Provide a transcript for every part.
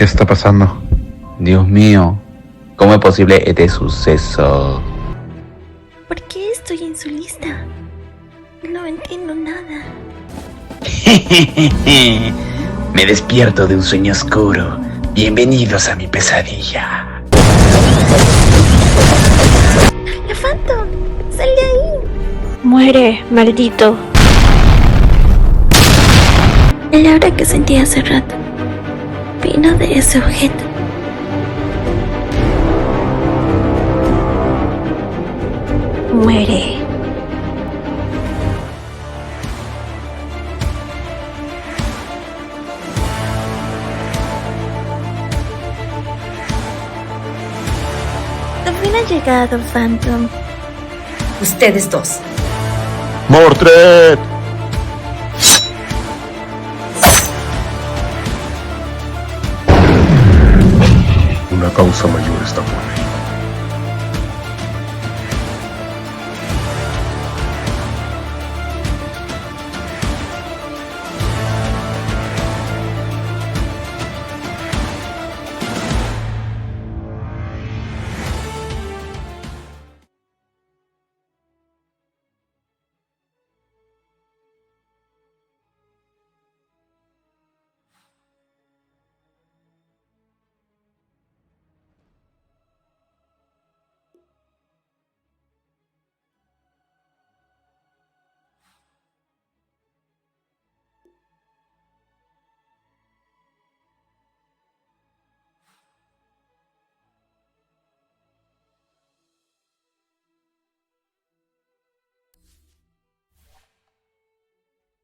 ¿Qué está pasando? Dios mío, ¿cómo es posible este suceso? ¿Por qué estoy en su lista? No entiendo nada. Me despierto de un sueño oscuro. Bienvenidos a mi pesadilla. ¡La Phantom! ¡Sal de ahí! Muere, maldito. El aura que sentí hace rato vino de ese objeto. Muere. Al fin ha llegado, Phantom. Ustedes dos. ¡Mordred! Una causa mayor está por venir.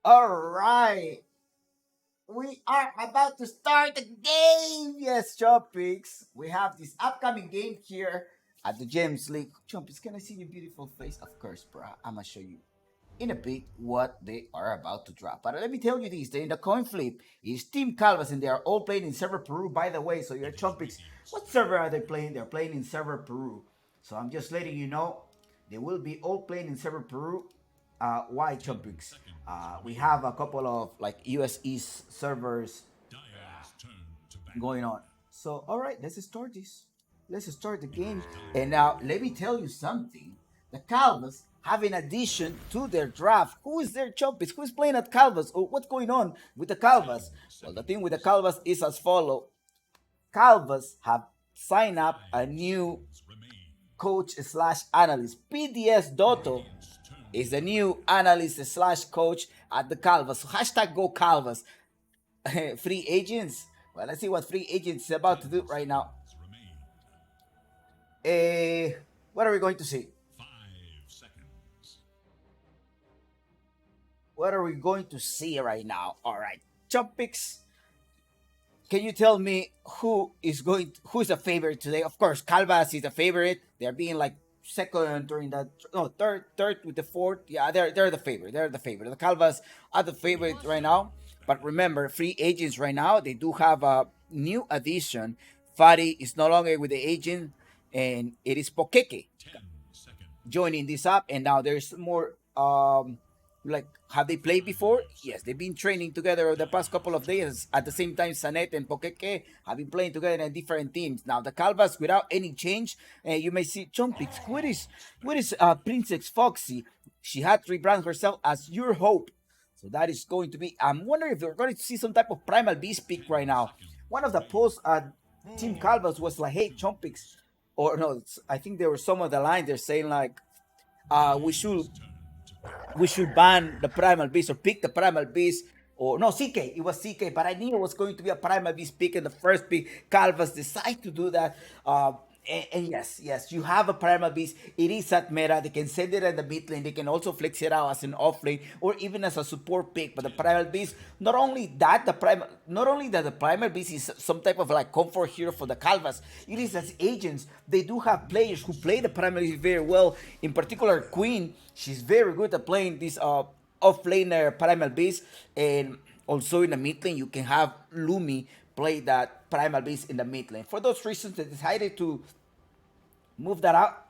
All right. We are about to start the game. Yes, Chompics. We have this upcoming game here at the James League. Chompics, can I see your beautiful face? Of course, bro. I'm going to show you in a bit what they are about to drop. But let me tell you this. In the coin flip is Team Calvas, and they are all playing in server Peru, by the way. So your Chompics, what server are they playing? They're playing in server Peru. So I'm just letting you know they will be all playing in server Peru. Why Chompics? We have a couple of like US East servers going on. So all right, let's start this. Let's start the game. And now let me tell you something. The Calvas have in addition to their draft. Who is their Chompics? Who is playing at Calvas? Or what's going on with the Calvas? Well, the thing with the Calvas is as follow. Calvas have signed up a new coach slash analyst. PDS Dotto is the new analyst slash coach at the Calvas. So hashtag go Calvas. Free agents. Well, let's see what free agents is about to do right now. What are we going to see? What are we going to see right now? All right, Chop Picks. Can you tell me who's a favorite today? Of course, Calvas is a favorite. They're being like second during that, no, third with the fourth. Yeah, they're the favorite. They're the favorite. The Calvas are the favorite right now. But remember, free agents right now, they do have a new addition. Fari is no longer with the agent, and it is Pokeke joining this up. And now there's more like, have they played before? Yes, they've been training together over the past couple of days. At the same time, Sanet and Pokeke have been playing together in different teams. Now the Calvas, without any change, you may see Chompix. Where is Princess Foxy? She had rebranded herself as Your Hope. So that is going to be. I'm wondering if we're going to see some type of Primal Beast pick right now. One of the posts at Team Calvas was like, "Hey, Chompix," or no, I think there were some of the line they're saying like, we should ban the Primal Beast or pick the Primal Beast. Or no, CK. It was CK, but I knew it was going to be a Primal Beast pick in the first pick. Calvas decide to do that. And yes, you have a Primal Beast. It is at meta. They can send it in the mid lane. They can also flex it out as an off lane or even as a support pick. But the Primal Beast, not only that the Primal Beast is some type of like comfort hero for the Calvas. It is as agents. They do have players who play the Primal Beast very well. In particular, Queen. She's very good at playing this off-laner Primal Beast, and also in the mid lane you can have Lumi play that Primal Beast in the mid lane. For those reasons, they decided to move that out.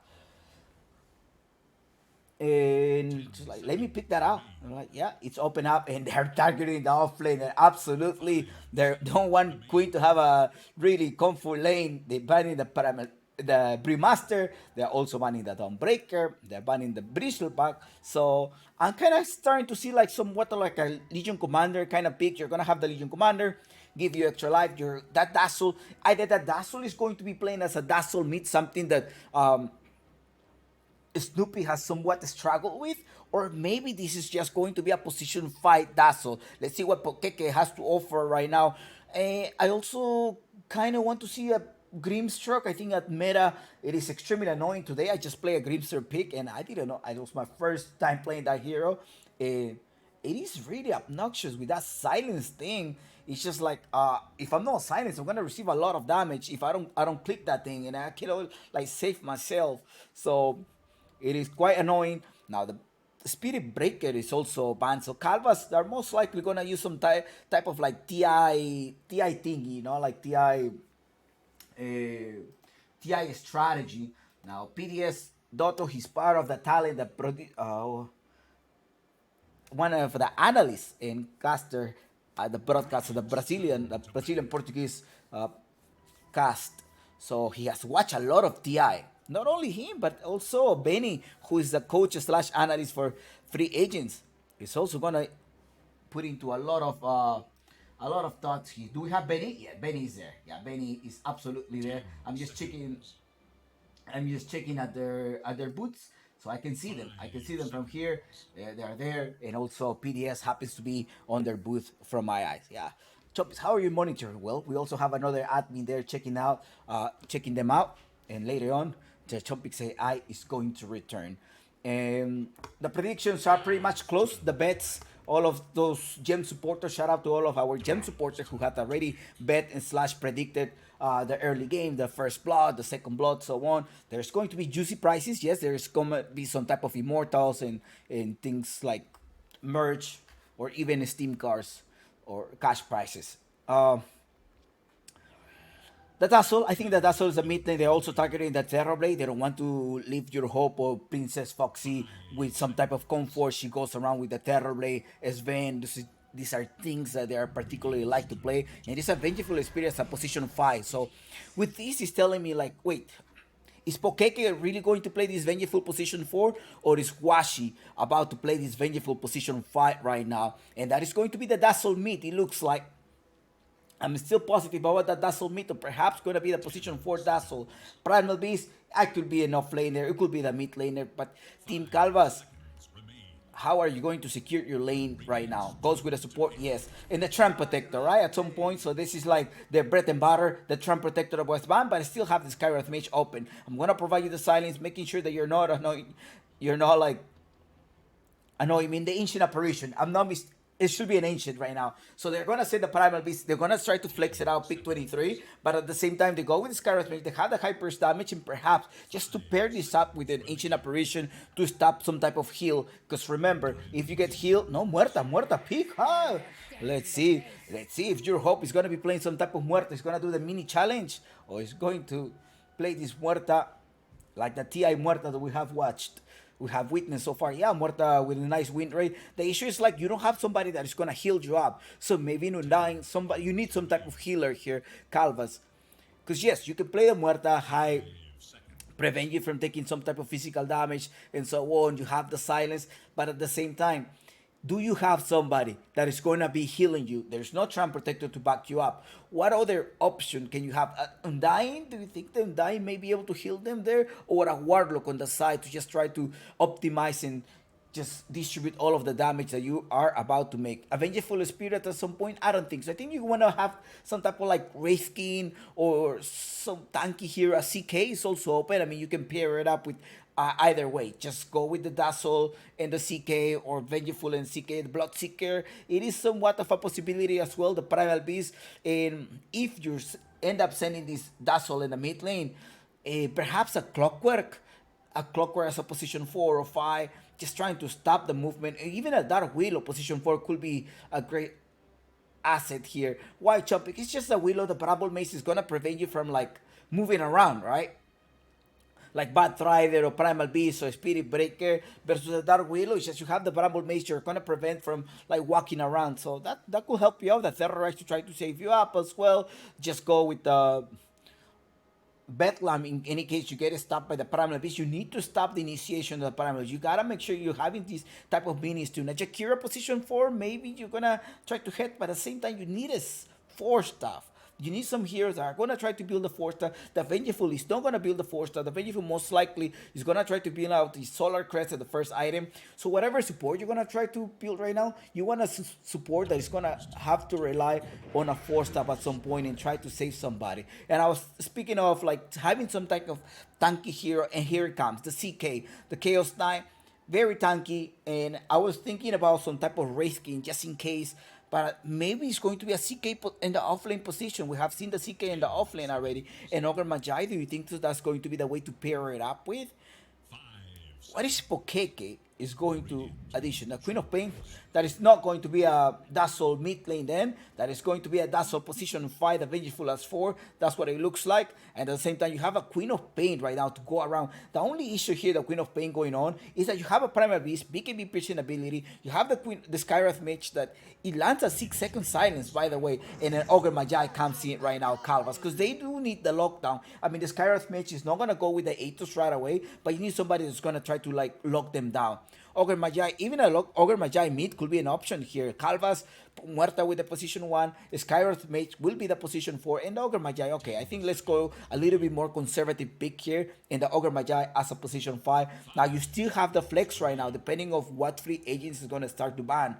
And just like, let me pick that out. I'm like, yeah, it's open up, and they're targeting the off lane. And absolutely, they don't want Queen to have a really comfort lane. They banning the Brewmaster. They're also banning the Dawnbreaker. They're banning the Bristleback. So I'm kind of starting to see like somewhat like a Legion Commander kind of pick. You're gonna have the Legion Commander, give you extra life. That Dazzle. Either that Dazzle is going to be playing as a Dazzle mid, something that Snoopy has somewhat struggled with, or maybe this is just going to be a position fight Dazzle. Let's see what Pokeke has to offer right now. I also kind of want to see a Grimstroke. I think at meta it is extremely annoying today. I just play a Grimstroke pick and I didn't know. It was my first time playing that hero. It is really obnoxious with that silence thing. It's just like if I'm not silenced, I'm gonna receive a lot of damage if I don't click that thing, and I can like save myself. So it is quite annoying. Now the Spirit Breaker is also banned, so Calvas are most likely gonna use some type of like TI thingy, you know, like TI strategy. Now PDS Dotto, he's part of the talent that one of the analysts and caster at the broadcast of the Brazilian Portuguese cast. So he has watched a lot of TI. Not only him, but also Benny, who is the coach slash analyst for free agents. He's also gonna put into a lot of thoughts. Do we have Benny? Yeah, Benny is there. Yeah, Benny is absolutely there. I'm just checking at their booths, so I can see them. I can see them from here. They are there, and also PDS happens to be on their booth from my eyes. Yeah. Choppies, how are you monitoring? Well, we also have another admin there checking them out, and later on, the Choppies AI is going to return. And the predictions are pretty much close. The bets, all of those gem supporters, shout out to all of our gem supporters who had already bet and slash predicted the early game, the first blood, the second blood, so on. There's going to be juicy prices. Yes, there's going to be some type of immortals and things like merch or even Steam cards or cash prizes. The Dazzle, I think the Dazzle is a mid lane. They're also targeting the Terrorblade. They don't want to leave your hope of Princess Foxy with some type of comfort. She goes around with the Terrorblade, Sven. These are things that they are particularly like to play. And it's a Vengeful Experience at position 5. So with this, it's telling me like, wait, is Pokeke really going to play this Vengeful position 4? Or is Washi about to play this Vengeful position 5 right now? And that is going to be the Dazzle mid, it looks like. I'm still positive about that Dazzle mid, or perhaps going to be the position 4 Dazzle. Primal Beast, I could be an off laner, it could be the mid laner, but Team Calvas, how are you going to secure your lane right now? Goes with a support, yes. And the Tramp Protector, right? At some point, so this is like the bread and butter, the Tramp Protector of Westbound, but I still have this Skywrath Mage open. I'm going to provide you the silence, making sure that you're not annoying, annoying me in the Ancient Apparition. It should be an Ancient right now. So they're going to set the Primal Beast. They're going to try to flex it out, pick 23. But at the same time, they go with the Skywrath Mage. They have the Hyper's damage. And perhaps just to pair this up with an Ancient Apparition to stop some type of heal. Because remember, if you get healed, no, Muerta, pick. Huh? Let's see if your hope is going to be playing some type of Muerta. It's going to do the mini challenge. Or is going to play this Muerta like the TI Muerta that we have watched. We have witnessed so far. Yeah, Muerta with a nice win rate. The issue is like you don't have somebody that is gonna heal you up. So maybe in Undying, you need some type of healer here, Calvas. Because yes, you can play the Muerta high, prevent you from taking some type of physical damage and so on. You have the silence, but at the same time, do you have somebody that is going to be healing you? There's no Tramp Protector to back you up. What other option can you have? Undying? Do you think the Undying may be able to heal them there? Or a Warlock on the side to just try to optimize and just distribute all of the damage that you are about to make? A Vengeful Spirit at some point? I don't think so. I think you want to have some type of like Wraithkin or some tanky here. A CK is also open. I mean, you can pair it up with either way. Just go with the Dazzle and the CK, or Vengeful and CK, the Bloodseeker. It is somewhat of a possibility as well, the Primal Beast. And if you end up sending this Dazzle in the mid lane, perhaps a Clockwork as a position 4 or 5, just trying to stop the movement. And even a Dark Willow position 4 could be a great asset here. Why, Chompic? It's just a Willow. The Parable Mace is gonna prevent you from like moving around, right? like Bat Rider or Primal Beast or Spirit Breaker versus a Dark Willow. It's just you have the Bramble Mage you're gonna prevent from like walking around. So that could help you out. The Terrorize to try to save you up as well. Just go with the Bedlam in any case you get stopped by the Primal Beast. You need to stop the initiation of the Primal Beast. You gotta make sure you're having these type of minis too. Now Jakira position 4, maybe you're gonna try to hit, but at the same time you need a 4 stuff. You need some heroes that are going to try to build the 4-star. The Vengeful is not going to build the 4-star. The Vengeful most likely is going to try to build out the Solar Crest at the first item. So whatever support you're going to try to build right now, you want a support that is going to have to rely on a 4-star at some point and try to save somebody. And I was speaking of like having some type of tanky hero, and here it comes, the CK, the Chaos Knight. Very tanky, and I was thinking about some type of race skin just in case, but maybe it's going to be a CK in the offlane position. We have seen the CK in the offlane already. And Ogre Magi, do you think that's going to be the way to pair it up with? What is Pokeke is going to addition? The Queen of Pain, that is not going to be a Dazzle mid lane then. That is going to be a Dazzle position 5, the Vengeful as 4. That's what it looks like. And at the same time, you have a Queen of Pain right now to go around. The only issue here, the Queen of Pain going on, is that you have a Primal Beast, BKB piercing ability. You have the Skywrath Mage that it lands a 6-second silence, by the way. And then Ogre Magi comes in right now, Calvas, because they do need the lockdown. I mean, the Skywrath Mage is not going to go with the Atos right away, but you need somebody that's going to try to like lock them down. Ogre Magi, even a Ogre Magi mid could be an option here. Calvas, Muerta with the position 1, Skywrath Mage will be the position 4, and the Ogre Magi, okay, I think let's go a little bit more conservative pick here, and the Ogre Magi as a position 5. Now you still have the flex right now, depending on what free agents is going to start to ban.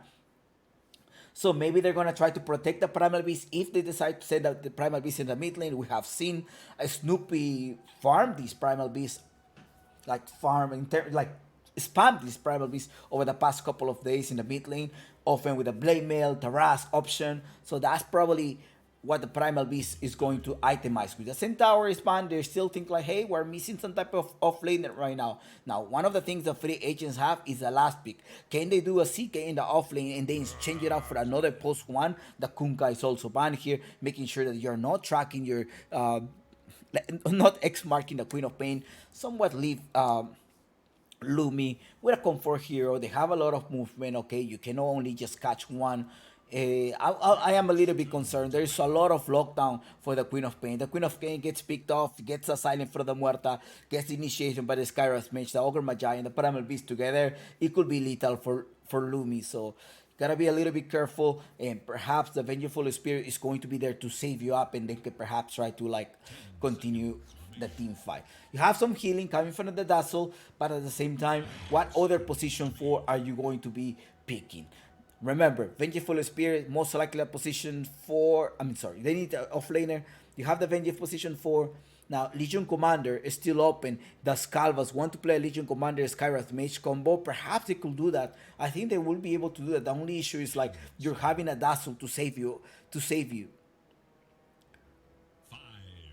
So maybe they're going to try to protect the Primal Beast if they decide to send out the Primal Beast in the mid lane. We have seen a Snoopy farm these Primal Beasts, like spam these Primal Beasts over the past couple of days in the mid lane, often with a Blade Mail, Taras option. So that's probably what the Primal Beast is going to itemize. With the Centaur spawn, they still think like, hey, we're missing some type of offlaner right now. Now, one of the things the free agents have is the last pick. Can they do a CK in the offlane and then change it out for another post 1? The Kunkka is also banned here, making sure that you're not tracking your, not X-marking the Queen of Pain. Somewhat leave Lumi with a comfort hero. They have a lot of movement. Okay, you can only just catch one. I am a little bit concerned. There's a lot of lockdown for the Queen of Pain. The Queen of Pain gets picked off, gets a silent for the Muerta, gets the initiation by the Skywrath Mage, the Ogre Magi, and the Primal Beast together. It could be lethal for Lumi. So gotta be a little bit careful, and perhaps the Vengeful Spirit is going to be there to save you up, and they could perhaps try to like continue the team fight. You have some healing coming from the Dazzle, but at the same time, what other position 4 are you going to be picking? Remember, Vengeful Spirit, most likely a position 4. They need an offlaner. You have the Vengeful position 4. Now, Legion Commander is still open. Does Calvas want to play a Legion Commander Skywrath Mage combo? Perhaps they could do that. I think they will be able to do that. The only issue is like you're having a Dazzle to save you.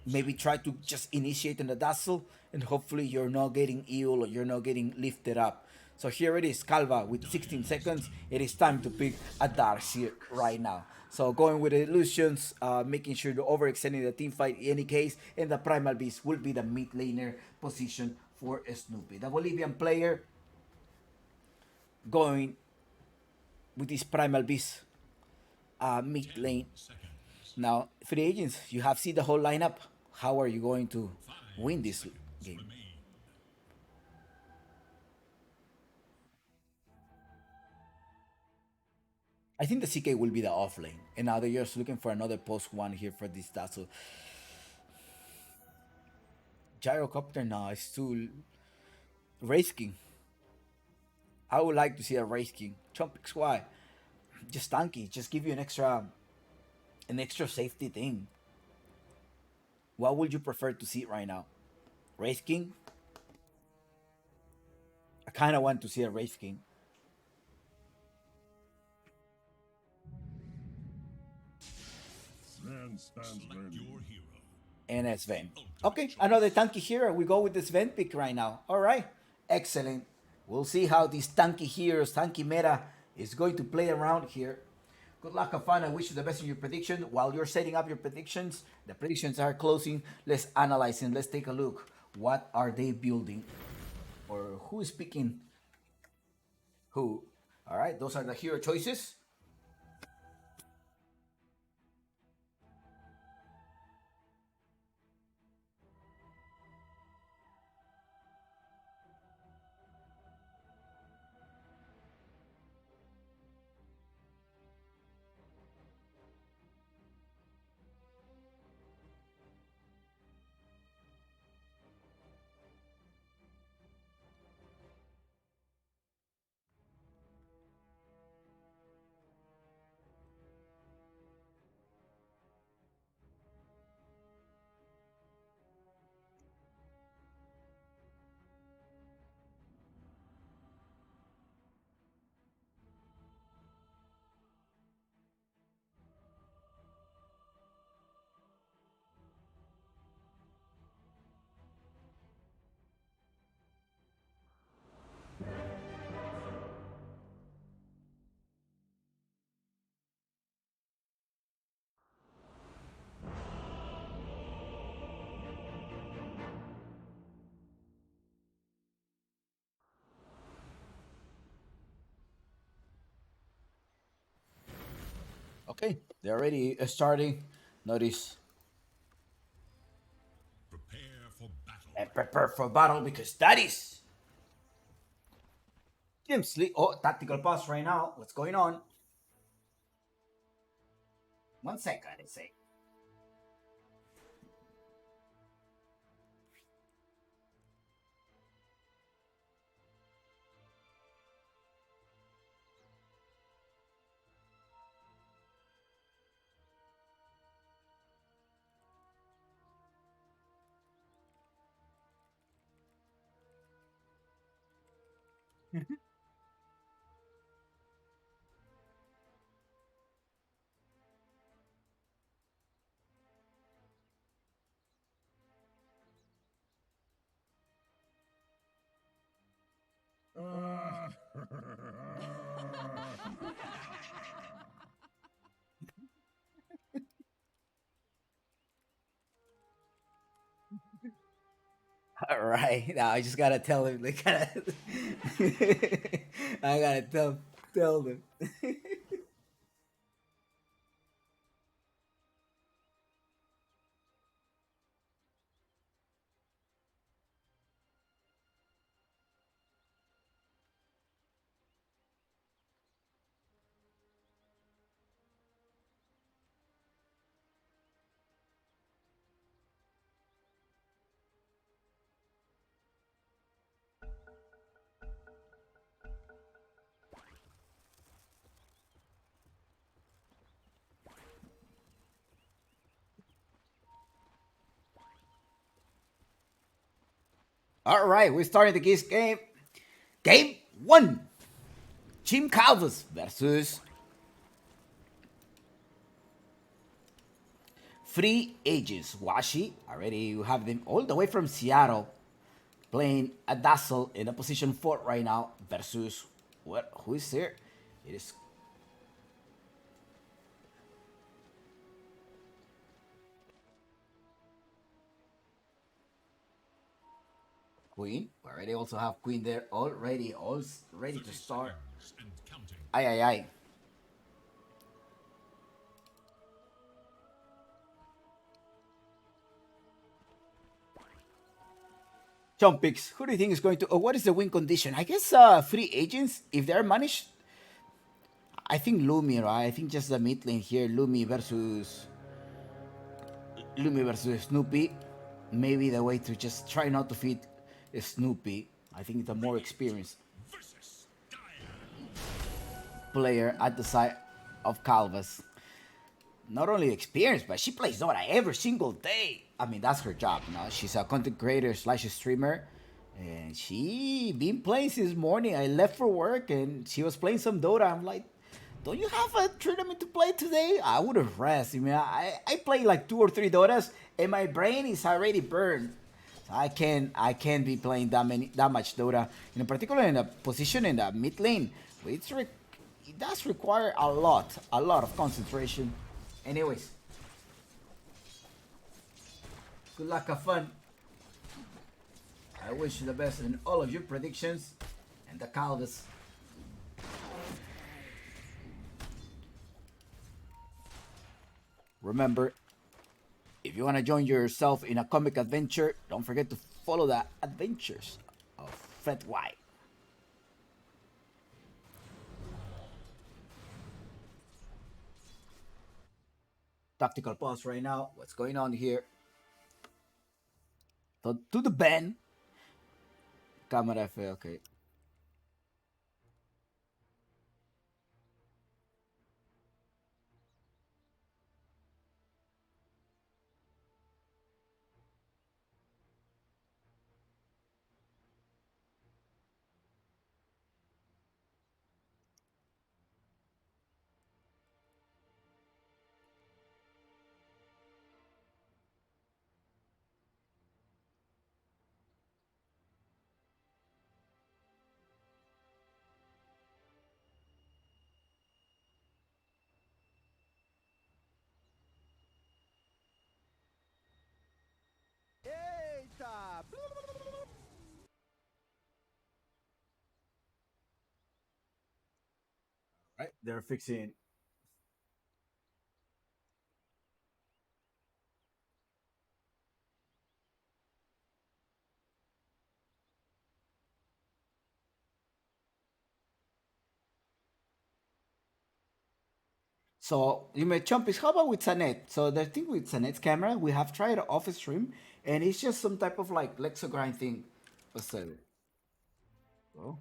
Maybe try to just initiate in the Dazzle, and hopefully you're not getting ill or you're not getting lifted up. So here it is, Calva with 16 seconds. It is time to pick a Darcy right now. So going with the illusions, making sure to overextending the team fight in any case, and the Primal Beast will be the mid laner position for Snoopy. The Bolivian player going with this Primal Beast mid lane. Now, free agents, you have seen the whole lineup. How are you going to win this game? I think the CK will be the off lane. And now they're just looking for another post 1 here for this Dazzle. Gyrocopter, no, it's too... Race King. I would like to see a Race King. Chompix, why? Just tanky. Just give you an extra safety thing. What would you prefer to see right now? Race King? I kind of want to see a Race King. And a Sven. Okay, another tanky hero. We go with the Sven pick right now. Alright, excellent. We'll see how this tanky heroes, tanky meta is going to play around here. Good luck, have fun. I wish you the best in your prediction. While you're setting up your predictions, the predictions are closing. Let's analyze and let's take a look what are they building, or who is picking who. All right, those are the hero choices. Okay, they're already starting. Notice and prepare for battle because that is Team Sleep. Oh, tactical pause right now. What's going on? 1 second, I say. All right, now I just gotta tell him. Like, I gotta tell them. All right, we're starting the game. Game one. Team Calvas versus Free Agents. Washi, already you have them all the way from Seattle playing a Dazzle in a position 4 right now versus what? Who is here? It is Queen. We already also have Queen there already, all ready to start. Ay, ay, ay. Jump picks. Who do you think is going to? Oh, what is the win condition? I guess Free Agents, if they're managed, I think Lumi, right? I think just the mid lane here, Lumi versus Snoopy. Maybe the way to just try not to feed Snoopy. I think the more experienced player at the side of Calvas. Not only experienced, but she plays Dota every single day. I mean, that's her job. You know? She's a content creator slash streamer. And she been playing since morning. I left for work and she was playing some Dota. I'm like, don't you have a tournament to play today? I would have rest. I mean, I play like 2 or 3 Dotas and my brain is already burned. So I can't be playing that much Dota. In particular, in a position in the mid lane, it does require a lot of concentration. Anyways, good luck, have fun. I wish you the best in all of your predictions and the Calvas. Remember, if you want to join yourself in a comic adventure, don't forget to follow the adventures of Fred White. Tactical pause right now. What's going on here? So, to the bend. Camera F, okay. Right, they're fixing. So you may jump is how about with Sanet? So the thing with Sanet's camera, we have tried it off stream, and it's just some type of like lexogrind thing. What's that? Oh.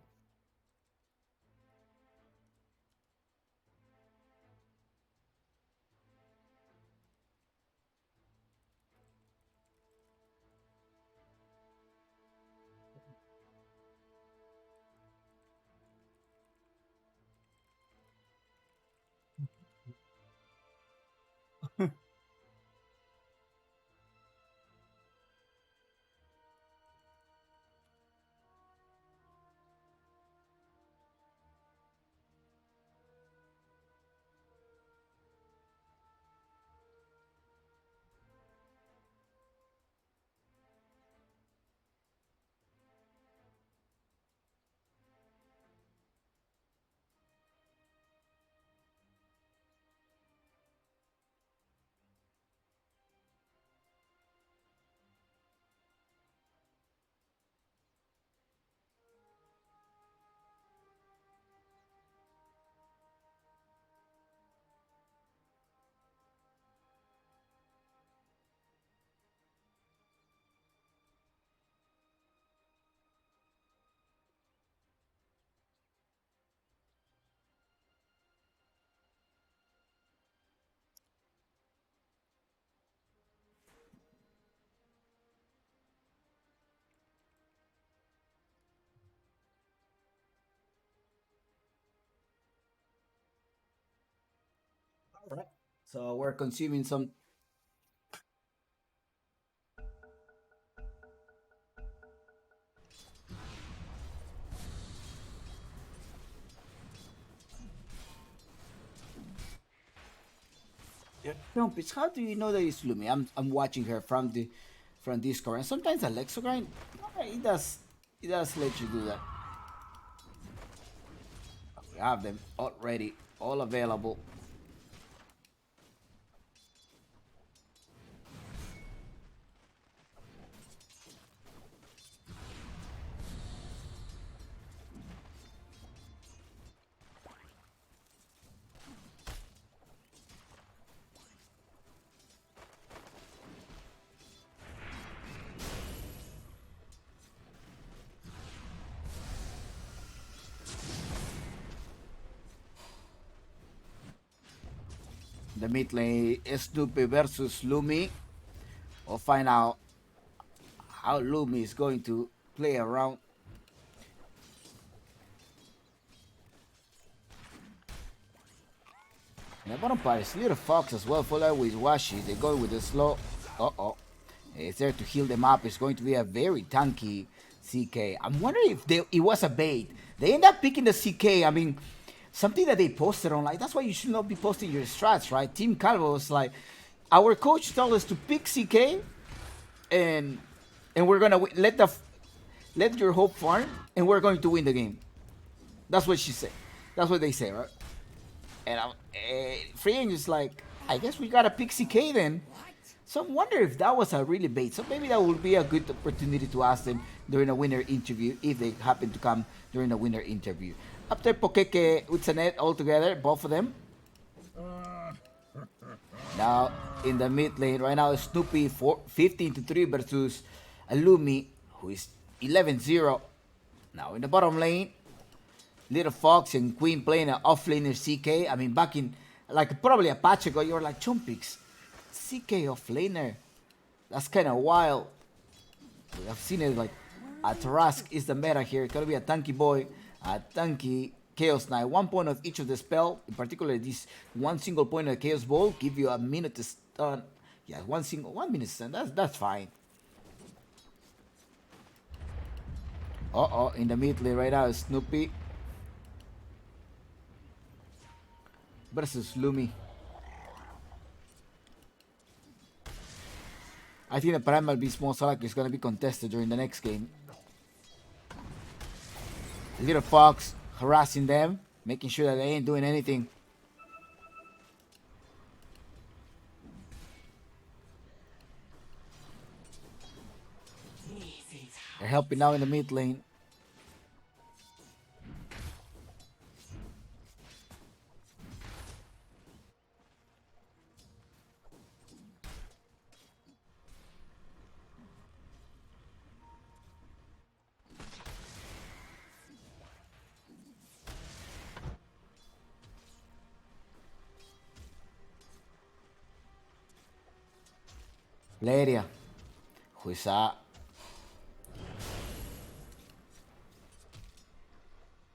All right. So we're consuming some. Yeah. No, bitch, how do you know that it's Lumi? I'm watching her from Discord, and sometimes the lexogrind, it does let you do that. We have them already, all available. The mid lane Snoopy versus Lumi. We'll find out how Lumi is going to play around. And the bottom part is Little Fox as well, followed with Washi. They're going with the slow. Uh-oh. It's there to heal them up. It's going to be a very tanky CK. I'm wondering if it was a bait. They end up picking the CK. I mean, something that they posted on, like, that's why you should not be posting your strats, right? Team Calvas was like, our coach told us to pick CK, and we're gonna let let your hope farm, and we're going to win the game. That's what she said. That's what they say, right? And Free Angel is like, I guess we gotta pick CK then. So I wonder if that was a really bait. So maybe that would be a good opportunity to ask them during a winner interview if they happen to come during a winner interview. After Pokeke, Utsanet all together, both of them. Now in the mid lane, right now Snoopy 15-3 versus Alumi, who is 11-0. Now in the bottom lane, Little Fox and Queen playing an offlaner CK. I mean, back in like probably a patch ago, you were like, Chumpix, CK offlaner. That's kind of wild. I've seen it like a Tarask is the meta here. It's gonna be a tanky boy, a tanky Chaos Knight. 1 point of each of the spell. In particular, this one single point of the Chaos Ball give you a minute to stun. Yeah, 1 minute stun. That's fine. In the mid lane right now is Snoopy versus Lumi. I think the Primal Beast most likely is going to be contested during the next game. Little Fox harassing them, making sure that they ain't doing anything. They're helping out in the mid lane. Leria, who is a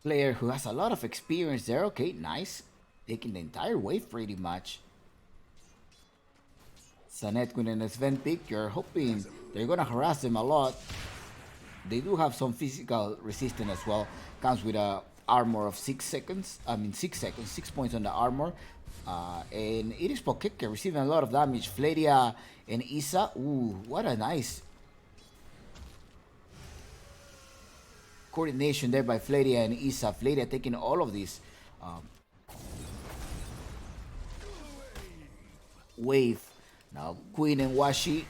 player who has a lot of experience there. Okay, nice. Taking the entire wave pretty much. Sanet with an Sven pick. You're hoping they're gonna harass them a lot. They do have some physical resistance as well. Comes with a armor of 6 seconds. 6 seconds, 6 points on the armor. And it is Pokeke receiving a lot of damage. Flaria and Isa. Ooh, what a nice coordination there by Flaria and Isa. Flaria taking all of these wave. Now Queen and Washi.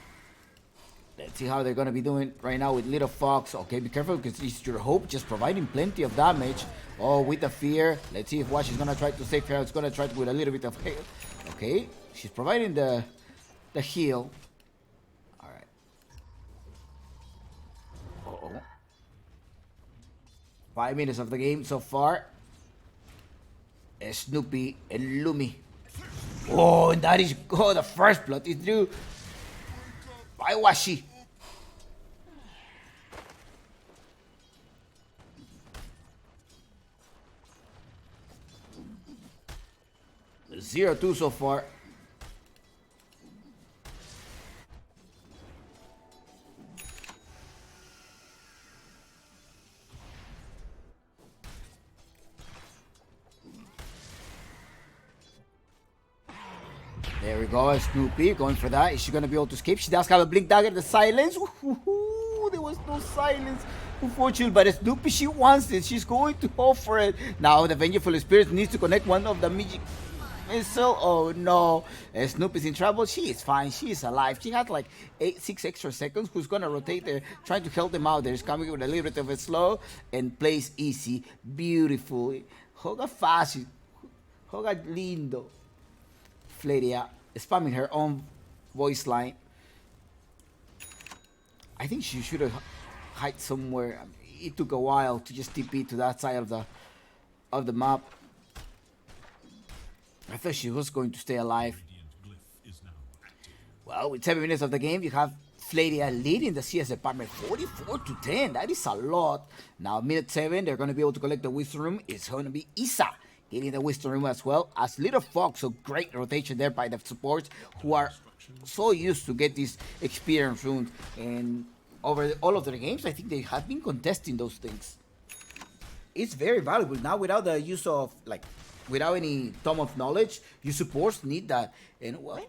Let's see how they're going to be doing right now with Little Fox. Okay, be careful because it's your hope just providing plenty of damage. Oh, with the fear. Let's see if Washi's going to try to save her. It's going to try to with a little bit of hail. Okay, she's providing the heal. All right. Uh-oh. 5 minutes of the game so far. Snoopy and Lumi. Oh, and that is the first blood is through by Washi. Zero two so far. There we go, Snoopy going for that. Is she going to be able to escape? She does have a blink dagger. The silence. Ooh, there was no silence. Unfortunately, but Snoopy, she wants it. She's going to go for it. Now the Vengeful Spirit needs to connect one of the magic missile. Oh no. Snoopy's in trouble. She is fine. She is alive. She has like 6 extra seconds. Who's going to rotate there, trying to help them out. There's coming with a little bit of a slow and plays easy. Beautiful. Joga fácil. Joga lindo. Flaria spamming her own voice line. I think she should have hide somewhere. It took a while to just TP to that side of the map. I thought she was going to stay alive. Well, with 7 minutes of the game, you have Flaria leading the CS department 44-10. That is a lot. Now, minute 7, they're going to be able to collect the Wisdom Room. It's going to be Isa getting the Wisdom Room as well as Little Fox. So great rotation there by the supports who are so used to get these experience runes. And over all of their games, I think they have been contesting those things. It's very valuable. Now without the use of, like, without any Tome of Knowledge, you supports need that. And well,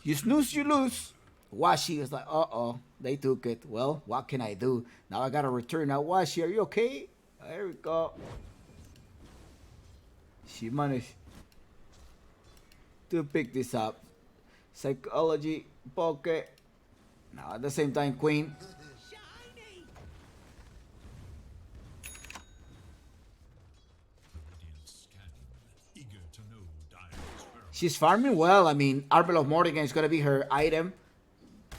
you snooze, you lose. Washi is like, uh-oh, they took it. Well, what can I do? Now I gotta return now. Washi, are you okay? There we go. She managed to pick this up. Psychology, poke. Now at the same time, Queen. She's farming well. I mean, Arbor of Morrigan is gonna be her item.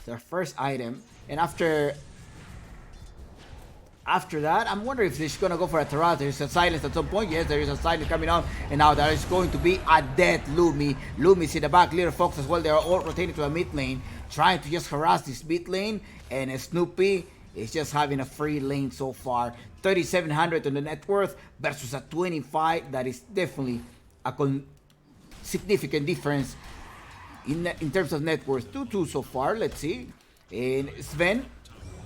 Their first item. And after that, I'm wondering if she's gonna go for a Terra. There's a silence at some point. Yes, there is a silence coming out. And now there is going to be a dead Lumi. Lumi's in the back, Little Fox as well. They are all rotating to a mid lane, trying to just harass this mid lane. And Snoopy is just having a free lane so far. 3,700 on the net worth versus a 25. That is definitely a significant difference in terms of net worth. 2-2 so far. Let's see. And Sven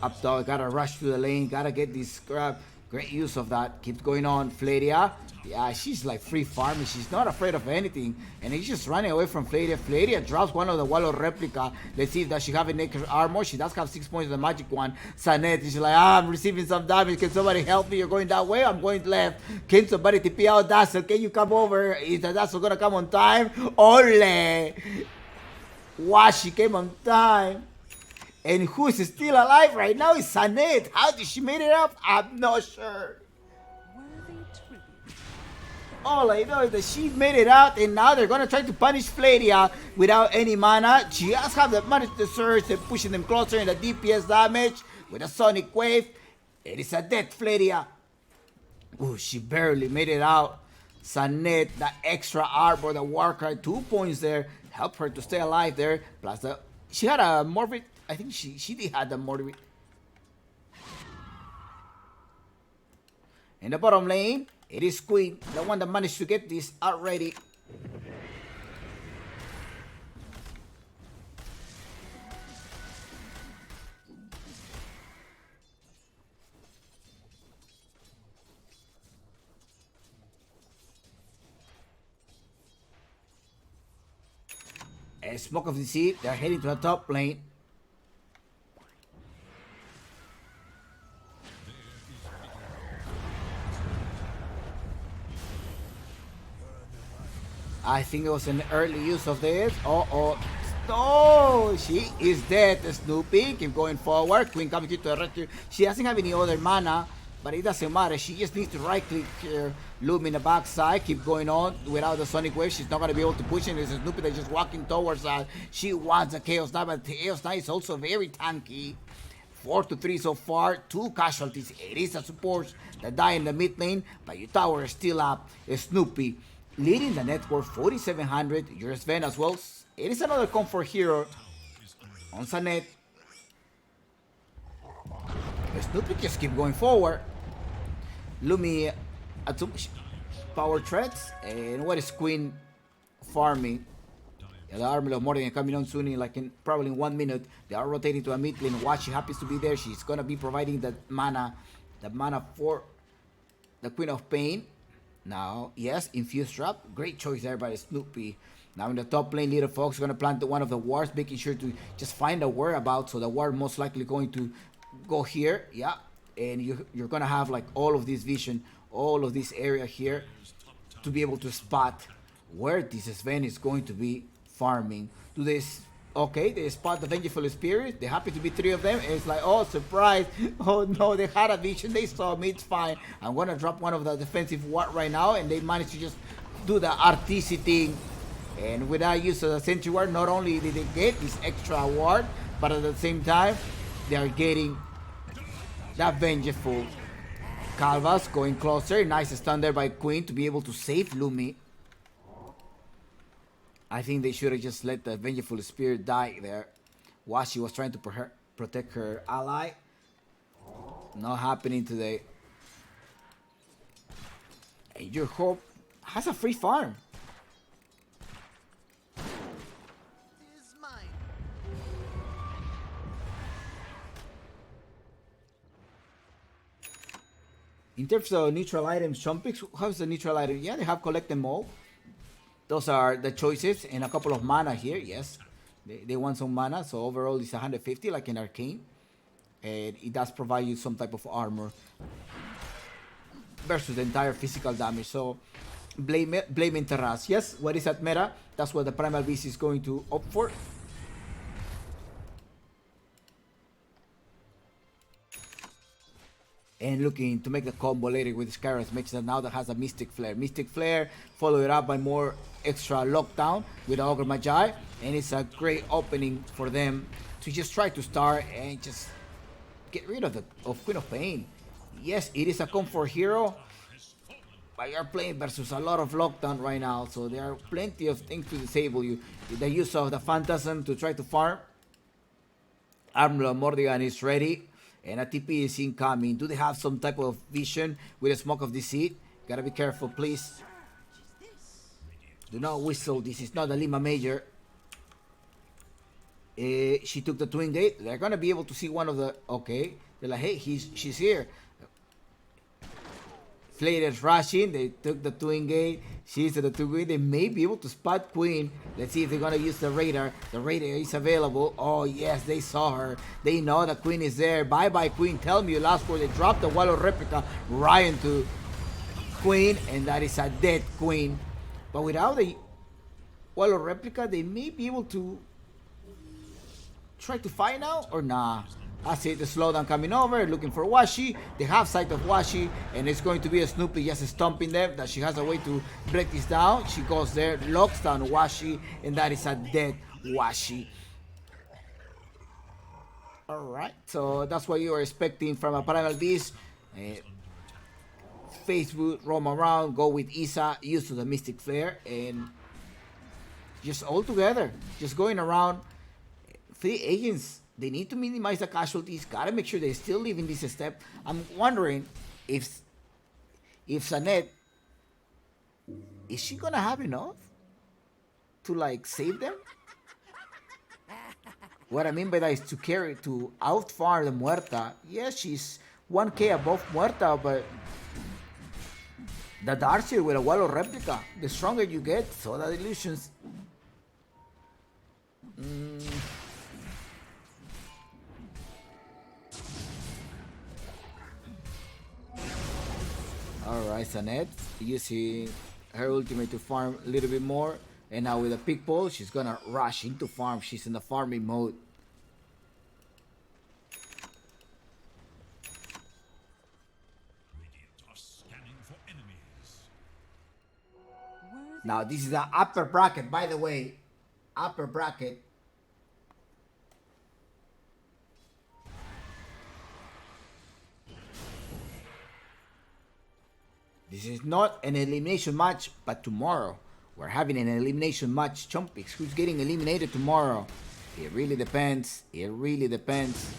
up dog, gotta rush to the lane, gotta get this grab. Great use of that. Keeps going on. Flaria, yeah, she's like free farming. She's not afraid of anything, and he's just running away from Flaria. Flaria drops one of the Wallow replica. Let's see if does she have a naked armor. She does have 6 points of the magic one. Sanet is like, I'm receiving some damage. Can somebody help me? You're going that way, I'm going left. Can somebody TP out Dazzle? Can you come over? Is the Dazzle gonna come on time? Ole! Wow, she came on time. And who is still alive right now is Sanet. How did she made it up? I'm not sure. All I know is that she made it out, and now they're gonna try to punish Flaria without any mana. She just have the money to surge and pushing them closer in the DPS damage with a Sonic Wave. It is a dead Flaria. Ooh, she barely made it out. Sanet, the extra arbor, the Warcry, 2 points there. Help her to stay alive there. Plus, she had a morbid. I think she did have the morbid. In the bottom lane, it is Queen, the one that managed to get this already. Smoke of the Sea, they're heading to the top lane. I think it was an early use of this. Oh, she is dead. Snoopy, keep going forward. Queen coming to the rescue. She doesn't have any other mana, but it doesn't matter. She just needs to right click here. Loom in the backside. Keep going on without the Sonic Wave. She's not going to be able to push it. There's Snoopy that's just walking towards us. She wants a Chaos Knight, but the Chaos Knight is also very tanky. 4-3 so far. 2 casualties. It is a support that die in the mid lane, but your tower is still up. Snoopy leading the network, 4,700. Your Sven as well. It is another comfort hero on Sanet. Snoopy just keep going forward. Lumi at some power threats. And what is Queen farming? Yeah, the Army of Morrigan coming on soon, probably in 1 minute. They are rotating to a mid lane. Watch, she happens to be there. She's gonna be providing the mana for the Queen of Pain. Now, yes, Infused Trap. Great choice there by Snoopy. Now in the top lane, Little Fox is going to plant one of the wards, making sure to just find a whereabouts. So the ward most likely going to go here. Yeah. And you're going to have like all of this vision, all of this area here to be able to spot where this Sven is going to be farming. To this, okay, they spot the Vengeful Spirit. They happen to be 3 of them. And it's like, oh, surprise. Oh, no, they had a vision. They saw me. It's fine. I'm going to drop one of the defensive ward right now. And they managed to just do the artisy thing. And without use of the Sentry Ward, not only did they get this extra ward, but at the same time, they are getting that Vengeful. Calvas going closer. Nice stun there by Queen to be able to save Lumi. I think they should have just let the Vengeful Spirit die there while she was trying to protect her ally. Not happening today. And your Hope has a free farm. In terms of neutral items, Chumpix, how's the neutral item? Yeah, they have collect them all. Those are the choices and a couple of mana here, yes. They want some mana, so overall it's 150 like in Arcane. And it does provide you some type of armor versus the entire physical damage. So blame Terras. Yes, what is that meta? That's what the Primal Beast is going to opt for. And looking to make the combo later with Skyros makes that now that has a Mystic Flare. Mystic Flare, follow it up by more extra lockdown with Ogre Magi. And it's a great opening for them to just try to start and just get rid of Queen of Pain. Yes, it is a comfort hero, but you're playing versus a lot of lockdown right now, so there are plenty of things to disable you. The use of the Phantasm to try to farm. Armlord Mordigan is ready, and a TP is incoming. Do they have some type of vision with a Smoke of Deceit? Gotta be careful, please. Do not whistle. This is not a Lima Major. She took the Twin Gate. They're gonna be able to see one of the. Okay, they're like, hey, she's here. Flair is rushing. They took the Twin Gate. She's at the Twin Gate. They may be able to spot Queen. Let's see if they're gonna use the radar. The radar is available. Oh yes, they saw her. They know the Queen is there. Bye bye Queen. Tell me your last word. They dropped the Wallow Replica right into Queen, and that is a dead Queen. But without the Wallow Replica, they may be able to try to fight now or nah. I see the slowdown coming over, looking for Washi. They have sight of Washi, and it's going to be a Snoopy just stomping them. That she has a way to break this down. She goes there, locks down Washi, and that is a dead Washi. Alright, so that's what you are expecting from a Primal Beast. Facebook, roam around, go with Isa, use to the Mystic Flare, and just all together, just going around. Free agents, they need to minimize the casualties. Gotta make sure they still live in this step. I'm wondering if Sanet, is she gonna have enough to like save them? What I mean by that is to carry, to outfar the Muerta. Yes, she's 1k above Muerta, but the Darcy with a Wallow Replica, the stronger you get, so the illusions. Alright, Sanet using her ultimate to farm a little bit more. And now with a pick pole, she's gonna rush into farm. She's in the farming mode. Now this is the upper bracket, by the way. Upper bracket. This is not an elimination match, but tomorrow we're having an elimination match. Chompix, who's getting eliminated tomorrow? It really depends. It really depends.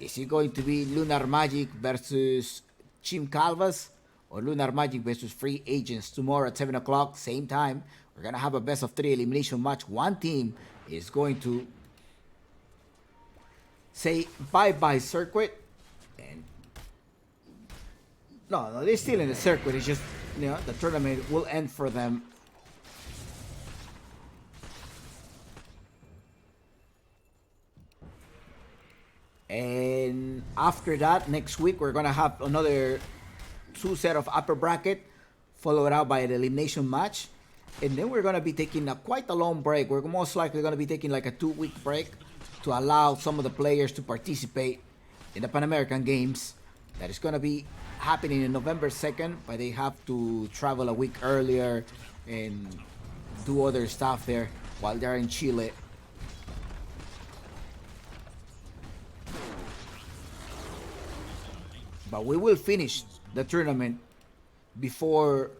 Is it going to be Lunar Magic versus Team Calvas, or Lunar Magic versus Free Agents tomorrow at 7 o'clock, same time? We're gonna have a best of 3 elimination match. One team is going to say bye-bye circuit, and no, they're still in the circuit. It's just, you know, the tournament will end for them. And after that, next week, we're going to have another 2 set of upper bracket, followed out by an elimination match. And then we're going to be taking quite a long break. We're most likely going to be taking like a 2-week break to allow some of the players to participate in the Pan American Games. That is going to be happening on November 2nd, but they have to travel a week earlier and do other stuff there while they're in Chile. But we will finish the tournament before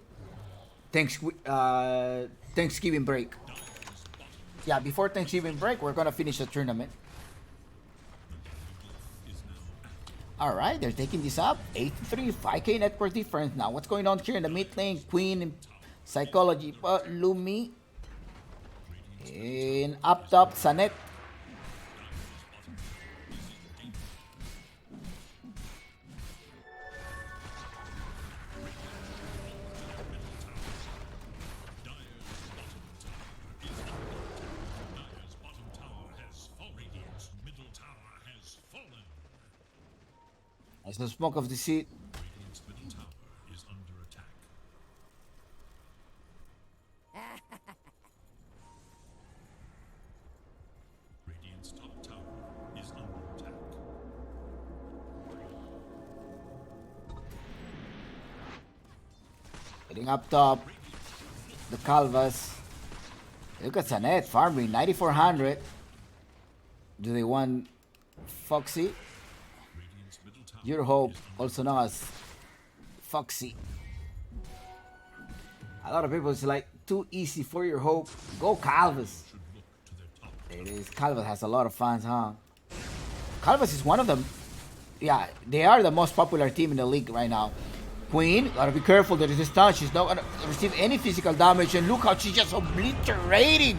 Thanksgiving break. Yeah, before Thanksgiving break, we're gonna finish the tournament. Alright, they're taking this up. 8-3, 5k network difference. Now, what's going on here in the mid lane? Queen, Psychology, Lumi. And up top, Sanet. There's no smoke of deceit. Getting up top. The Calvas. Look at Sanet farming 9,400. Do they want Foxy? Your Hope, also known as Foxy. A lot of people it's like too easy for Your Hope. Go Calvas. It is. Calvas has a lot of fans, huh? Calvas is one of them. Yeah, they are the most popular team in the league right now. Queen, gotta be careful. There is a stun. She's not gonna receive any physical damage. And look how she's just obliterating.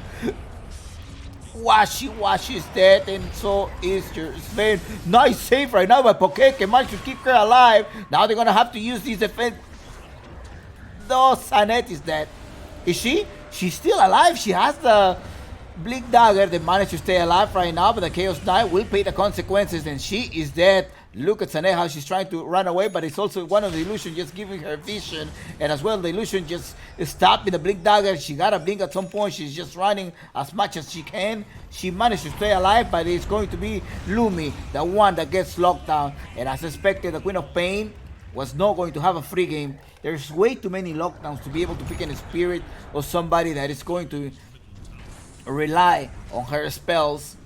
Washi is dead, and so is your Sven. Nice save right now by Pokeke. Managed to keep her alive. Now they're gonna have to use this defense. No, Sanet is dead. Is she? She's still alive. She has the Blink Dagger. They managed to stay alive right now, but the Chaos Knight will pay the consequences, and she is dead. Look at Sanet, how she's trying to run away, but it's also one of the illusions just giving her vision. And as well, the illusion just stopping the Blink Dagger. She got a blink at some point. She's just running as much as she can. She managed to stay alive, but it's going to be Lumi, the one that gets locked down. And as expected, the Queen of Pain was not going to have a free game. There's way too many lockdowns to be able to pick a spirit or somebody that is going to rely on her spells.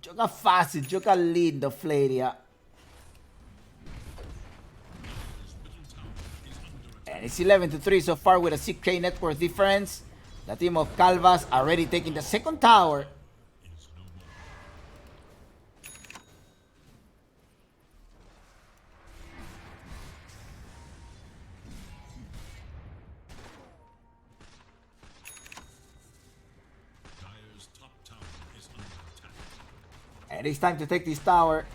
Gioca fácil, gioca lindo, Flaria. And it's 11-3 so far with a 6k net worth difference. The team of Calvas already taking the second tower. And it's time to take this tower.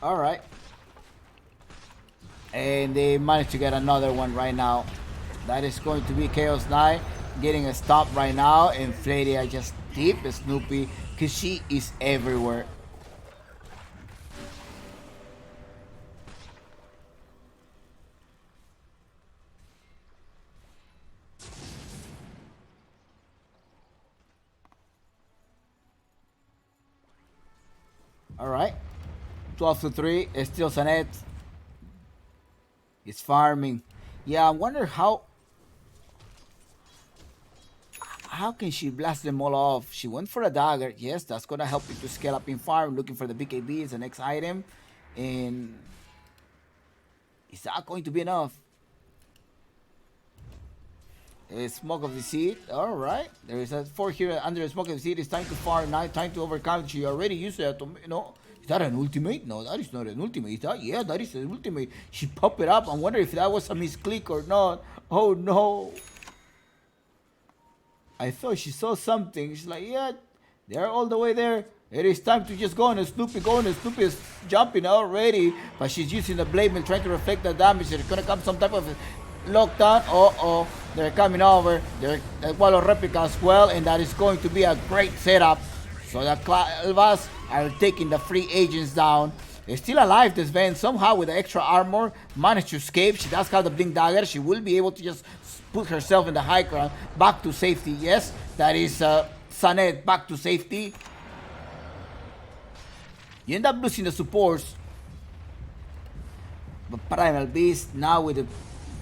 Alright. And they managed to get another one right now. That is going to be Chaos Knight getting a stop right now. And Flaria just deep Snoopy because she is everywhere. Alright. 12-3. It's still Sanet. It's farming. Yeah, I wonder how can she blast them all off? She went for a dagger. Yes, that's gonna help you to scale up in farm. Looking for the BKB as the next item. And is that going to be enough? Smoke of the Seed. Alright. There is a 4 here under the Smoke of the Seed. It's time to farm now. Time to overcome. She already used it. No. Is that an ultimate? No, that is not an ultimate. Is that? Yeah, that is an ultimate. She popped it up. I wonder if that was a misclick or not. Oh no. I thought she saw something. She's like, yeah, they're all the way there. It is time to just go on a Snoopy. Snoopy is jumping already. But she's using the blade mill trying to reflect the damage. There's gonna come some type of lockdown. Oh, they're coming over. They're Wallow Replica as well. And that is going to be a great setup. So the Calvas are taking the free agents down. They're still alive, this Sven. Somehow with the extra armor managed to escape. She does have the Blink Dagger. She will be able to just put herself in the high ground. Back to safety. Yes, that is Sanet back to safety. You end up losing the supports. But Primal Beast now with the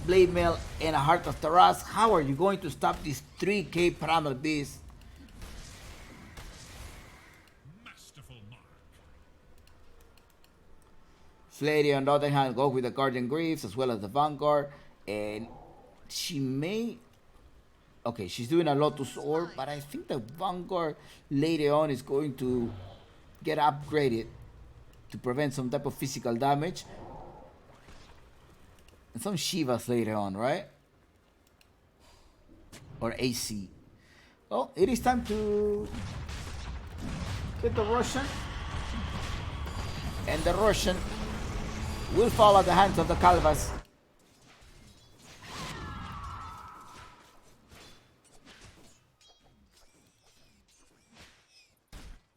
Blade Mail and a Heart of Taras. How are you going to stop this 3k Primal Beast? Flaria on the other hand go with the Guardian Greaves as well as the Vanguard. And she may... Okay, she's doing a Lotus Orb, but I think the Vanguard later on is going to get upgraded to prevent some type of physical damage. And some Shivas later on, right? Or AC. Well, it is time to get the Russian. And the Russian will fall at the hands of the Calvas.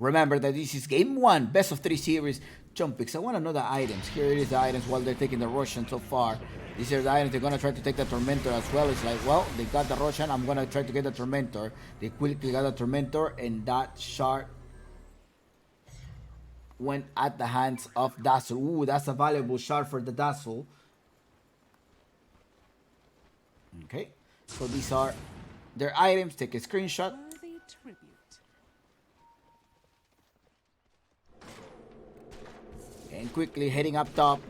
Remember that this is game 1, best of 3 series. Jump picks. I want to know the items. Here it is, the items while they're taking the Russian so far. These are the items. They're going to try to take the Tormentor as well. It's like, well, they got the Russian. I'm going to try to get the Tormentor. They quickly got the Tormentor, and that shard went at the hands of Dazzle. Ooh, that's a valuable shard for the Dazzle. Okay, so these are their items. Take a screenshot. And quickly heading up top.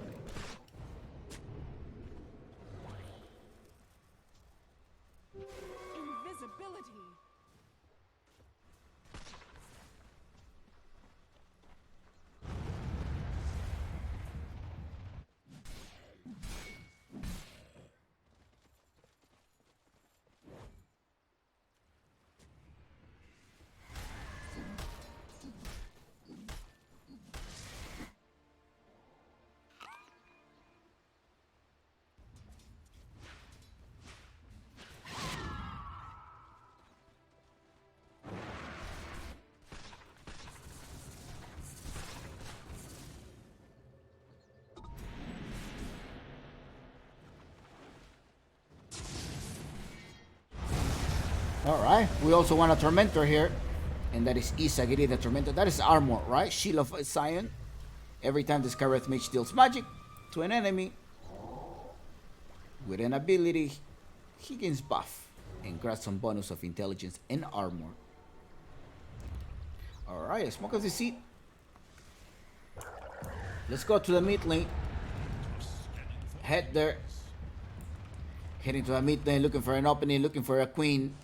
Alright, we also want a Tormentor here. And that is Isa getting the Tormentor. That is armor, right? Shield of Zion. Every time this Kareth Mage deals magic to an enemy with an ability, he gains buff and grabs some bonus of intelligence and armor. Alright, Smoke of the Seat. Let's go to the mid lane. Head there. Heading to the mid lane, looking for an opening, looking for a queen.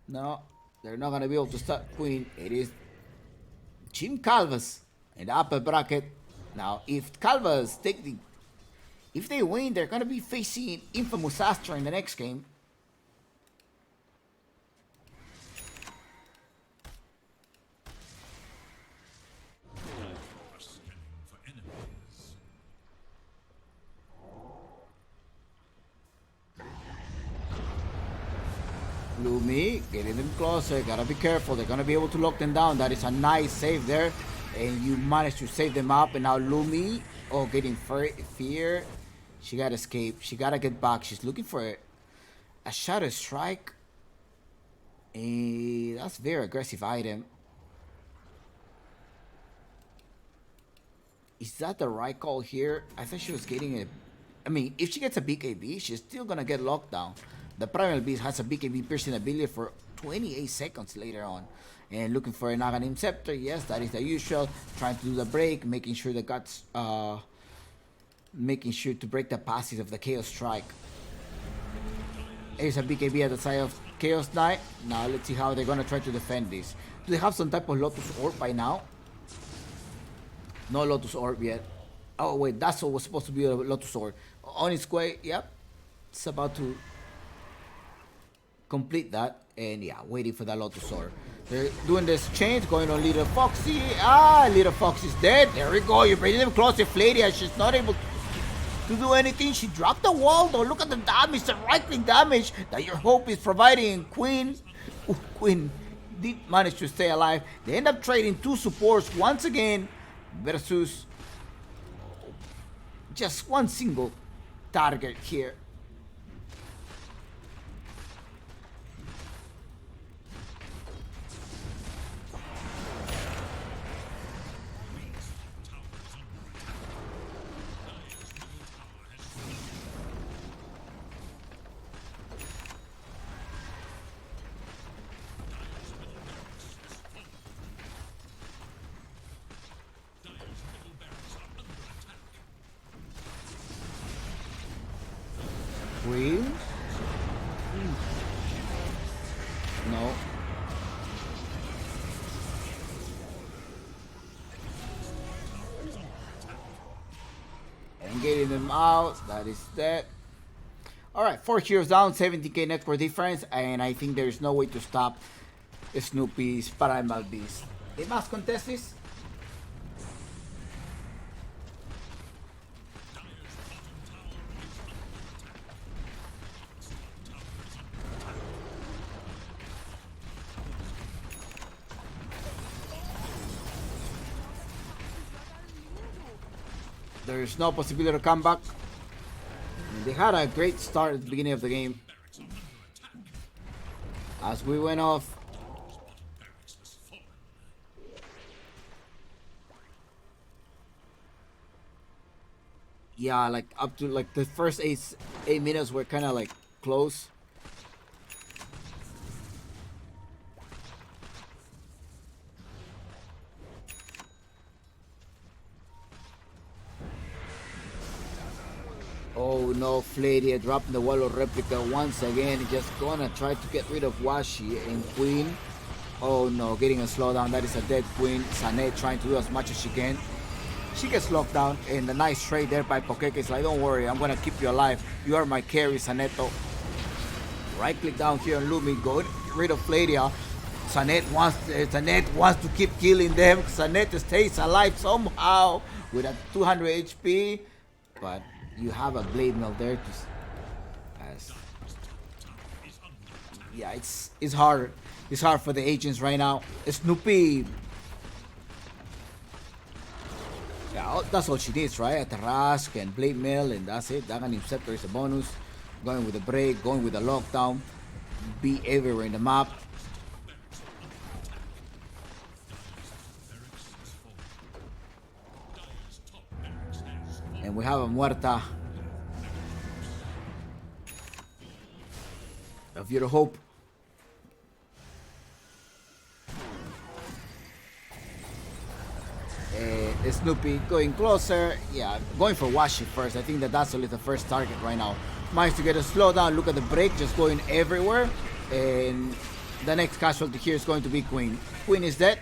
No, they're not going to be able to stop Queen. It is Team Calvas in the upper bracket. Now, if Calvas if they win, they're going to be facing Infamous Astra in the next game. Lumi getting them closer. Gotta be careful. They're gonna be able to lock them down. That is a nice save there. And you managed to save them up. And now Lumi, getting fear. She gotta escape. She gotta get back. She's looking for a Shadow Strike. And that's a very aggressive item. Is that the right call here? I thought she was getting I mean, if she gets a BKB, she's still gonna get locked down. The Primal Beast has a BKB piercing ability for 28 seconds later on. And looking for an Aghanim Scepter. Yes, that is the usual. Trying to do the break, making sure the guts, making sure to break the passive of the Chaos Strike. There's a BKB at the side of Chaos Knight. Now let's see how they're gonna try to defend this. Do they have some type of Lotus Orb by now? No Lotus Orb yet. Oh wait, that's what was supposed to be a Lotus Orb. On its way, yep. It's about to complete that, and yeah, waiting for that Lotus Orb. They're doing this change, going on Little Foxy. Little Foxy's dead. There we go. You're bringing them closer. Fladia, she's not able to do anything. She dropped the wall, though. Look at the damage, the right-click damage that your hope is providing. Queen did manage to stay alive. They end up trading 2 supports once again versus just one single target here. Queen? No. And getting them out. That is that. Alright, 4 heroes down, 70k net for difference, and I think there is no way to stop Snoopy's Primal Beast. They must contest this. There's no possibility to come back. They had a great start at the beginning of the game. As we went off, yeah, like up to like the first 8 minutes were kind of like close. Oh no, Fladia dropping the wall of replica once again. Just gonna try to get rid of Washi and Queen. Oh no, getting a slowdown. That is a dead Queen. Sanet trying to do as much as she can. She gets locked down, and the nice trade there by Pokeke is like, don't worry, I'm gonna keep you alive. You are my carry, Saneto. Right click down here on Lumi, go get rid of Fladia. Sanet wants to keep killing them. Sanet stays alive somehow with a 200 HP, but you have a blade mill there to yeah, it's hard. It's hard for the agents right now. Snoopy. Yeah, that's all she needs, right? A Tarrasque and Blade Mill, and that's it. Dagan Scepter is a bonus. Going with the break, going with the lockdown. Be everywhere in the map. And we have a Muerta. Of your hope. Snoopy going closer. Yeah, going for Washi first. I think that that's only the first target right now. Managed to get a slowdown. Look at the break, just going everywhere. And the next casualty here is going to be Queen. Queen is dead.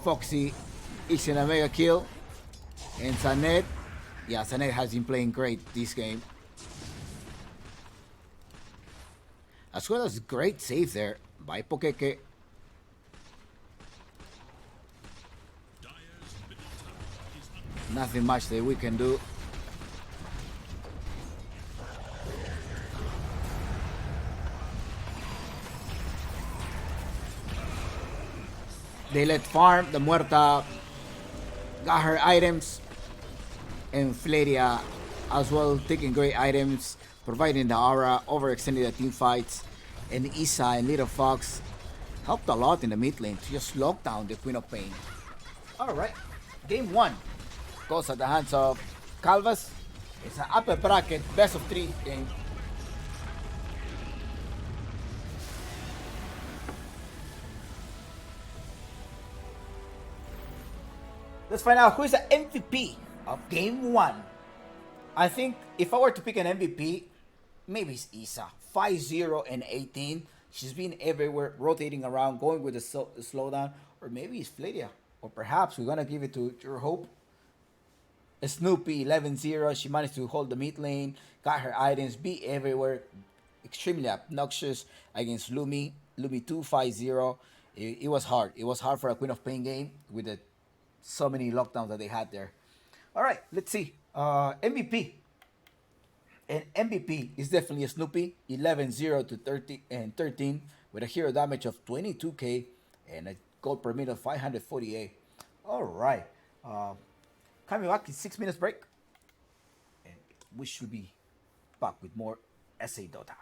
Foxy is in a mega kill. And Sanet. Yeah, Sanet has been playing great this game. As well as great save there by Pokeke. Nothing much that we can do. They let farm. The Muerta got her items. And Flaria as well taking great items. Providing the aura. Overextending the team fights. And Isa and Little Fox helped a lot in the mid lane to just lock down the Queen of Pain. Alright. Game 1 goes at the hands of Calvas. It's an upper bracket, best of 3 game. Let's find out who is the MVP of game 1. I think if I were to pick an MVP, maybe it's Isa. 5-0 and 18. She's been everywhere, rotating around, going with the slowdown. Or maybe it's Fladia. Or perhaps we're going to give it to your hope. Snoopy 11-0. She managed to hold the mid lane, got her items, be everywhere. Extremely obnoxious against Lumi. Lumi 2-5-0. It was hard. It was hard for a Queen of Pain game with so many lockdowns that they had there. All right, let's see. MVP. And MVP is definitely a Snoopy. 11-0 to 30 and 13 with a hero damage of 22k and a gold per minute of 548. All right. Coming back in 6 minutes break. And we should be back with more SA Dota.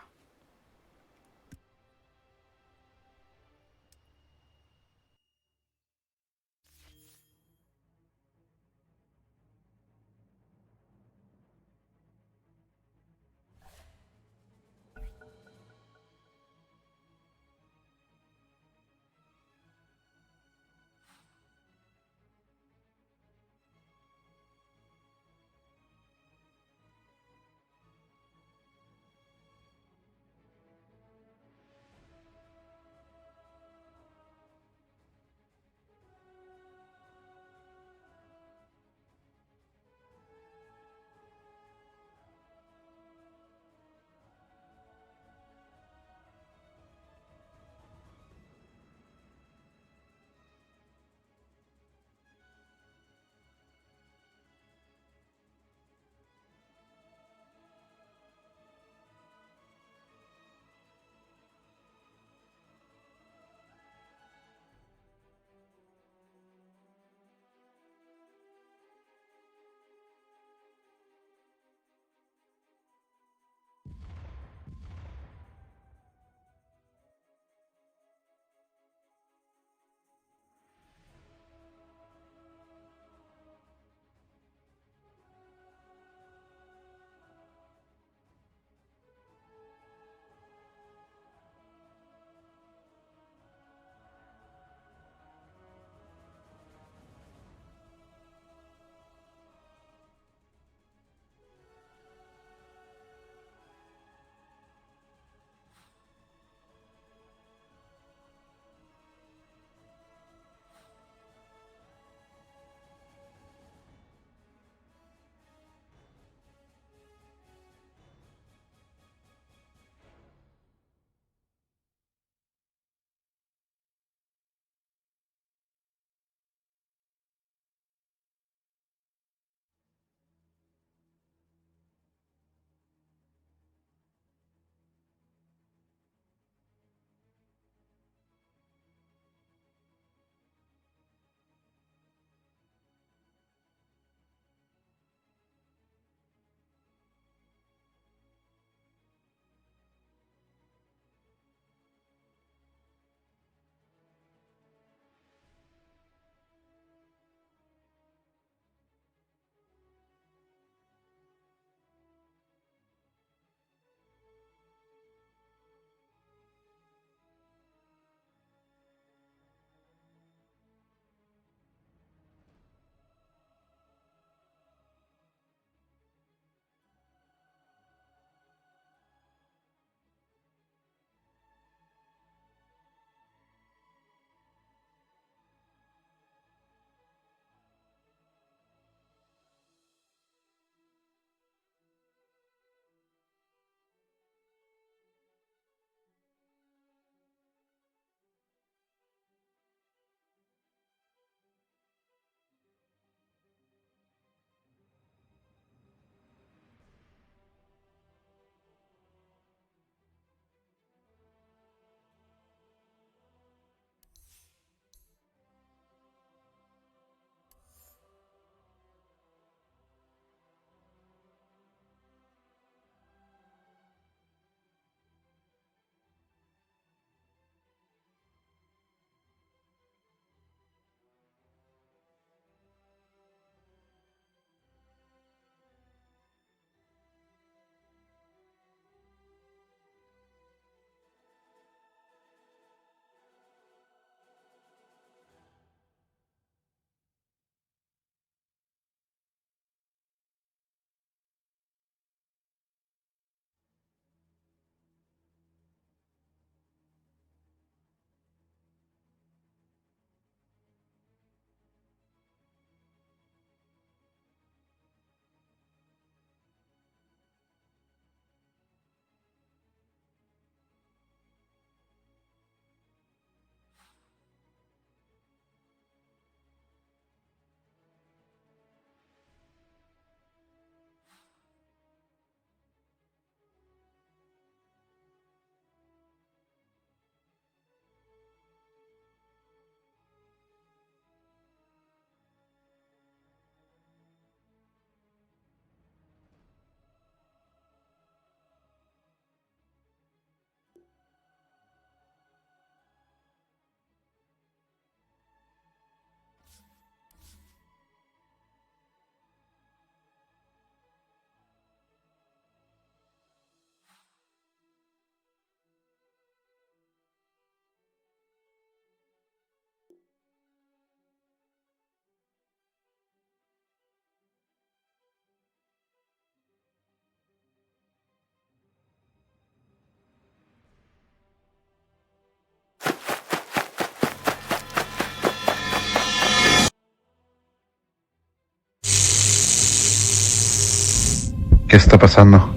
¿Qué está pasando?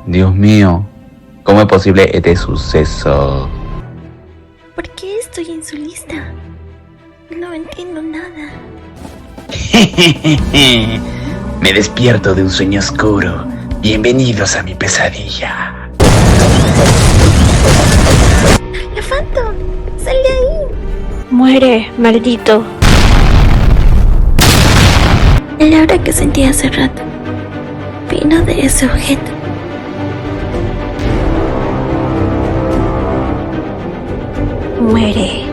Dios mío, ¿cómo es posible este suceso? ¿Por qué estoy en su lista? No entiendo nada. Me despierto de un sueño oscuro. Bienvenidos a mi pesadilla. ¡La Phantom! ¡Sal de ahí! Muere, maldito. El aura que sentí hace rato vino de ese objeto. Muere.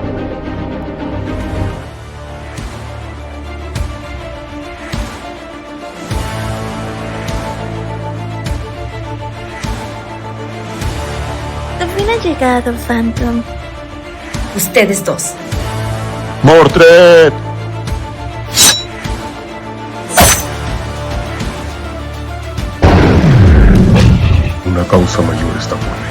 Al fin ha llegado, Phantom. Ustedes dos. ¡Mordred! Una causa mayor está por venir.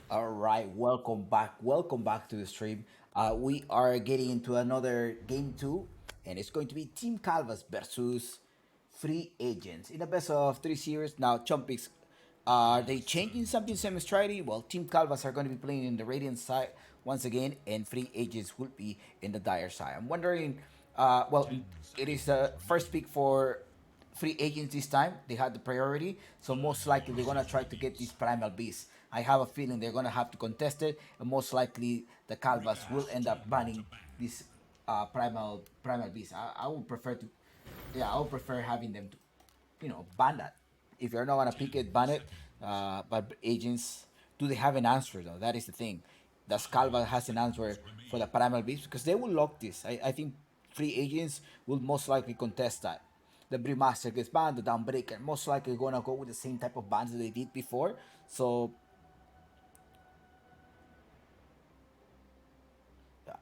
All right, welcome back. Welcome back to the stream. We are getting into another game two, and it's going to be Team Calvas versus Free Agents in a best of three series. Now, Chumpix, Are they changing something semi-strategy? Well, Team Calvas are going to be playing in the Radiant side once again, and free agents will be in the Dire side. I'm wondering, well, it is the first pick for free agents this time. They had the priority, so most likely they're going to try to get this Primal Beast. I have a feeling they're going to have to contest it, and most likely the Calvas will end up banning this Primal Beast. I would prefer to, yeah, I would prefer having them to, ban that. If you're not gonna pick it, ban it. But agents, do they have an answer though? That is the thing. Does Calva has an answer for the Primal Beast? Because they will lock this. I think free agents will most likely contest that. The Brewmaster gets banned, the Downbreaker most likely gonna go with the same type of bans that they did before. So yeah.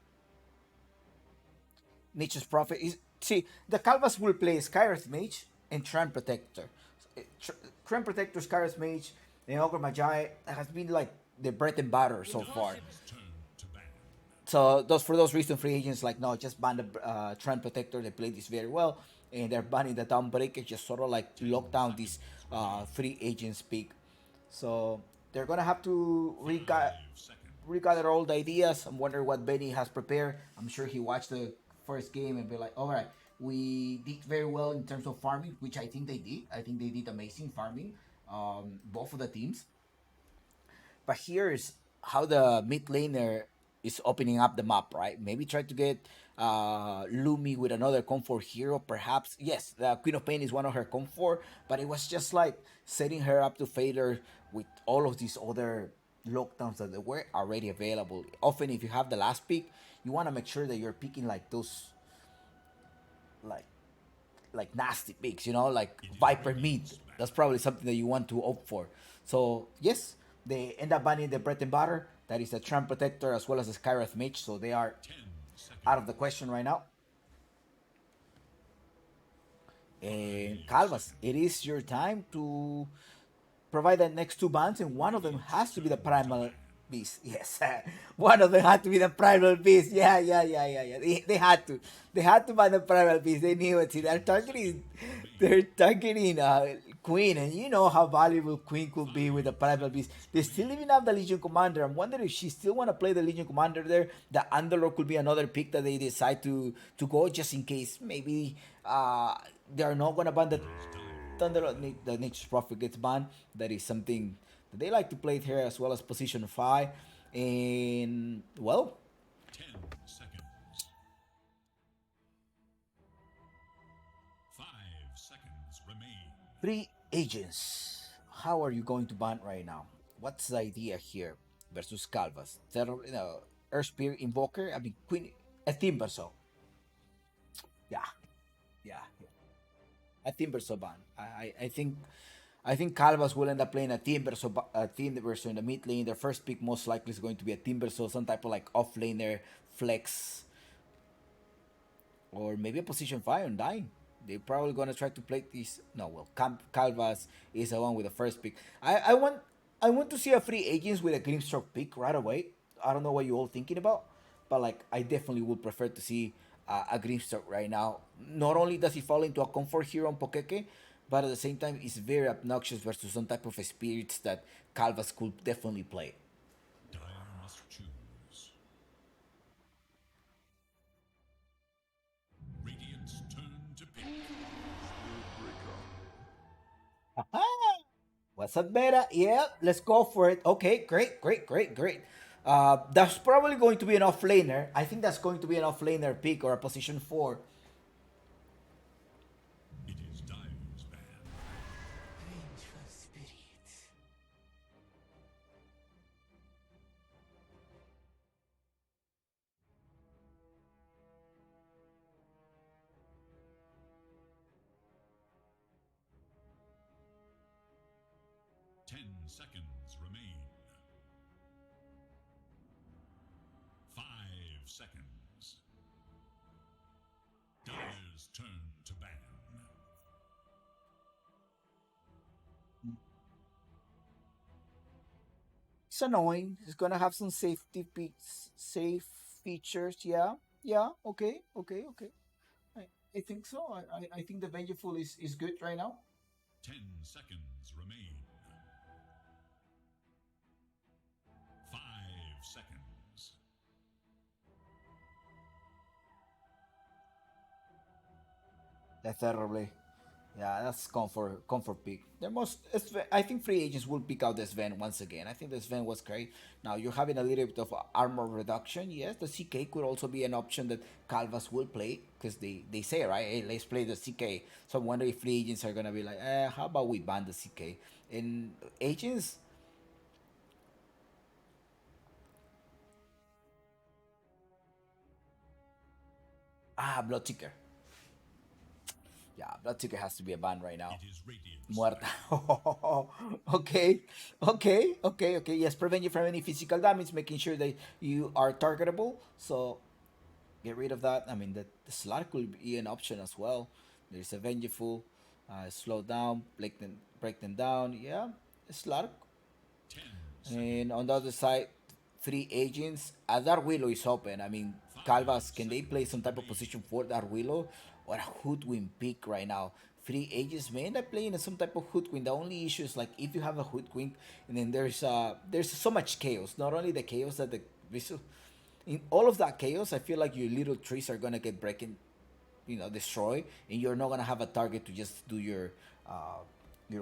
Nature's Prophet is, see, the Calvas will play Skyreth Mage and Trend Protector. Trend Protector, Skyreth Mage, and Ogre Magi has been like the bread and butter so far. So those, for those reasons, free agents like, no, just ban the Trend Protector. They play this very well, and they're banning the Downbreaker, just sort of like lock down this free agents pick. So they're gonna have to regather all the ideas. I'm wondering what Benny has prepared. I'm sure he watched the first game and be like, all right, we did very well in terms of farming, which I think they did. I think they did amazing farming, both of the teams. But here's how the mid laner is opening up the map, right? Maybe try to get Lumi with another comfort hero, perhaps. Yes, the Queen of Pain is one of her comfort, but it was just like setting her up to failure with all of these other lockdowns that were already available. Often, if you have the last pick, you want to make sure that you're picking like those, like nasty picks, like Viper meat. That's probably something that you want to opt for. So yes, they end up banning the bread and butter. That is the Tramp Protector as well as the Skyreth Mage. So they are out of the question right now. And Calvas, it is your time to provide the next two bans, and one of them has to be the Primal Beast. Yes, one of them had to be the Primal Beast. Yeah. They had to. They had to ban the Primal Beast. They knew it. See, they're targeting Queen, and you know how valuable Queen could be with the Primal Beast. They still even have the Legion Commander. I'm wondering if she still want to play the Legion Commander there. The Underlord could be another pick that they decide to go, just in case maybe they are not gonna ban the Thunder. The Nature's Prophet gets banned. That is something that they like to play here, as well as position 5. And well, 10 seconds. 5 seconds remain. free agents. How are you going to ban right now? What's the idea here versus Calvas? Earth Spirit Invoker. I mean, Queen, a Timbersaw. Yeah, yeah. A Timbersaw ban. I think Calvas will end up playing a Timbersaw in the mid lane. Their first pick most likely is going to be a Timbersaw, some type of like off laner flex, or maybe a position 5 on dying. They're probably gonna try to play this. No, well, Calvas is the one with the first pick. I want to see a free agents with a Grimstroke pick right away. I don't know what you all thinking about, but like I definitely would prefer to see a Grimstroke right now. Not only does he fall into a comfort hero on Pokeke, but at the same time it's very obnoxious versus some type of spirits that Calvas could definitely play. Dire must choose. Radiant's turn to pick. What's up, beta? Yeah, let's go for it. Okay, great. That's probably going to be an offlaner. I think that's going to be an offlaner pick or a position 4. It is Dire's ban. Vengeful spirit. 10 seconds remain. 5 seconds. Dire's turn to ban. It's annoying. It's gonna have some safe features. Yeah. Okay. I think so. I think the Vengeful is good right now. 10 seconds remain. That's terribly. Yeah, that's comfort pick. I think free agents will pick out this Sven once again. I think this Sven was great. Now you're having a little bit of armor reduction. Yes, the CK could also be an option that Calvas will play because they say, right, hey, let's play the CK. So I wonder if free agents are gonna be like, how about we ban the CK? And agents, Bloodseeker. Yeah, Bloodseeker has to be a ban right now. It is Radiant's Muerta. Okay, okay. Yes, prevent you from any physical damage, making sure that you are targetable. So get rid of that. I mean, the Slark will be an option as well. There's a Vengeful, slow down, break them down. Yeah, Slark. 10 And on the other side, three agents. Dark Willow is open. I mean, Calvas, can they play some type of position for Dark Willow? Or a Hoodwin pick right now? Three agents may end up playing some type of Hoodwin. The only issue is like if you have a Hoodwin, and then there's so much chaos. Not only the chaos that the in all of that chaos, I feel like your little trees are gonna get breaking, destroyed, and you're not gonna have a target to just do your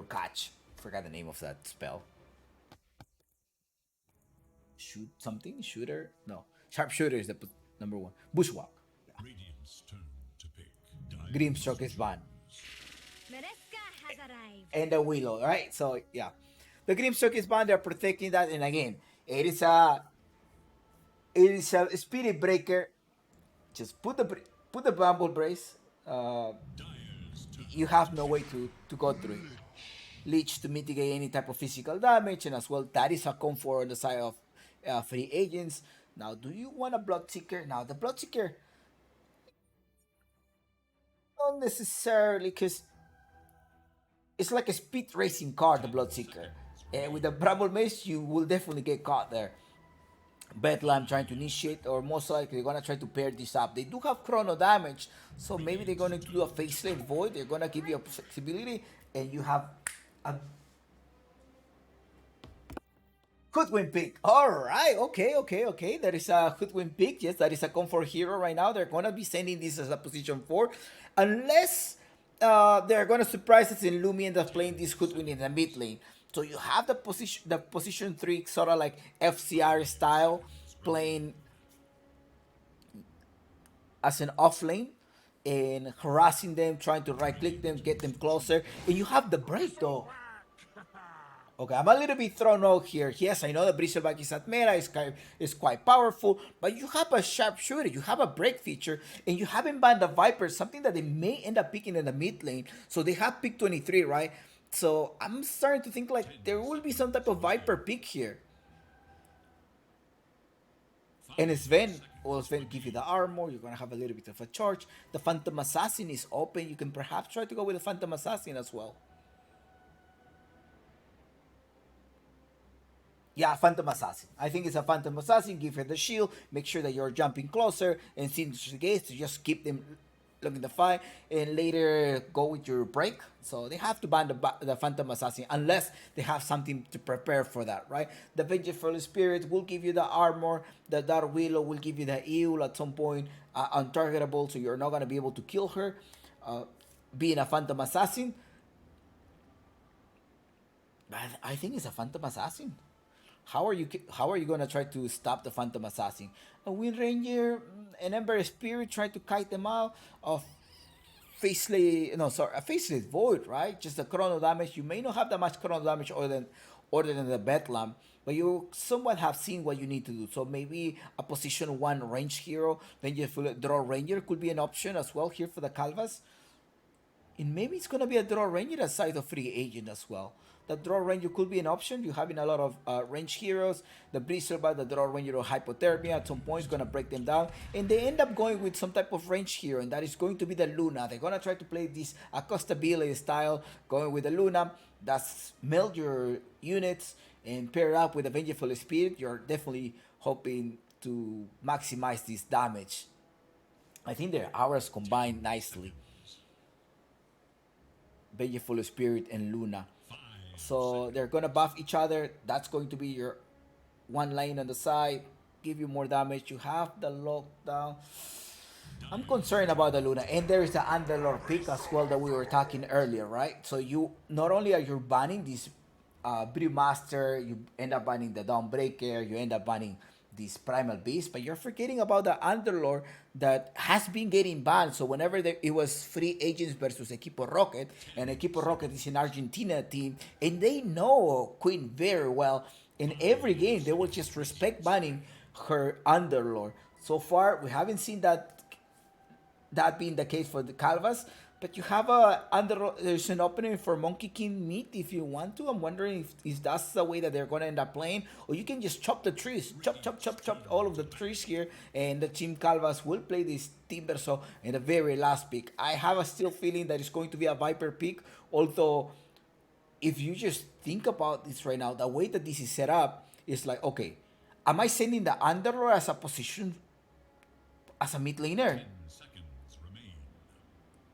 catch. Forgot the name of that spell. Shoot something? Shooter? No. Sharpshooter is the number one. Bushwalk. Radiant's turn to pick. Grimstroke is banned. Meresca has arrived. And the Willow, right? So, yeah. The Grimstroke is banned. They're protecting that. And again, it is a spirit breaker. Just put the bramble brace. Dire's turn. You have no way to go through it. Leech to mitigate any type of physical damage, and as well, that is a comfort on the side of free agents. Now, do you want a Bloodseeker? Now, the Bloodseeker, not necessarily, because it's like a speed racing car, the Bloodseeker. And with the Bramble Mace, you will definitely get caught there. Bedlam trying to initiate, or most likely they're gonna try to pair this up. They do have chrono damage, so maybe they're gonna do a faceless void. They're gonna give you a flexibility, and you have a Hoodwin pick. Alright, okay. That is a Hoodwin pick. Yes, that is a comfort hero right now. They're gonna be sending this as a position 4. Unless they're gonna surprise us in Lumi and playing this Hoodwin in the mid lane. So you have the position 3 sort of like FCR style, playing as an off lane and harassing them, trying to right click them, get them closer. And you have the break though. Okay, I'm a little bit thrown out here. Yes, I know the Bristleback is at meta, is quite powerful, but you have a sharpshooter, you have a break feature, and you haven't banned the Viper, something that they may end up picking in the mid lane. So they have pick 23, right? So I'm starting to think like there will be some type of Viper pick here. And Sven give you the armor, you're gonna have a little bit of a charge. The Phantom Assassin is open, you can perhaps try to go with the Phantom Assassin as well. Yeah, Phantom Assassin. I think it's a Phantom Assassin. Give her the shield. Make sure that you're jumping closer and seeing the gates to just keep them looking the fight. And later go with your break. So they have to ban the Phantom Assassin unless they have something to prepare for that, right? The Vengeful Spirit will give you the armor. The Dark Willow will give you the Eel at some point. Untargetable, so you're not going to be able to kill her. Being a Phantom Assassin. I think it's a Phantom Assassin. How are you gonna try to stop the Phantom Assassin? A Wind Ranger, an Ember Spirit trying to kite them out of a faceless void, right? Just the chrono damage. You may not have that much chrono damage other than the Bedlam, but you somewhat have seen what you need to do. So maybe a position 1 range hero, then you draw Ranger could be an option as well here for the Calvas. And maybe it's gonna be a draw ranger aside of free agent as well. The draw ranger could be an option. You're having a lot of range heroes. The Blizzard, the draw ranger or hypothermia at some point is gonna break them down, and they end up going with some type of range hero, and that is going to be the Luna. They're gonna try to play this Acosta-Billy style, going with the Luna. That's meld your units and pair it up with a Vengeful Spirit. You're definitely hoping to maximize this damage. I think their auras combine nicely. Vengeful Spirit and Luna. So they're gonna buff each other. That's going to be your one lane on the side. Give you more damage. You have the lockdown. I'm concerned about the Luna, and there is the Underlord pick as well that we were talking earlier, right? So you not only are you banning this Brewmaster, you end up banning the Dawnbreaker, you end up banning this Primal Beast, but you're forgetting about the Underlord that has been getting banned. So whenever it was free agents versus Equipo Rocket, and Equipo Rocket is an Argentina team, and they know Queen very well. In every game, they will just respect banning her Underlord. So far, we haven't seen that being the case for the Calvas. But you have there's an opening for Monkey King meat if you want to. I'm wondering if that's the way that they're gonna end up playing, or you can just chop the trees, chop all of the trees here, and the team Calvas will play this Timber so in the very last pick. I have a still feeling that it's going to be a Viper pick, although if you just think about this right now, the way that this is set up is like, okay, am I sending the Underlord as a position as a mid laner? Seconds remain.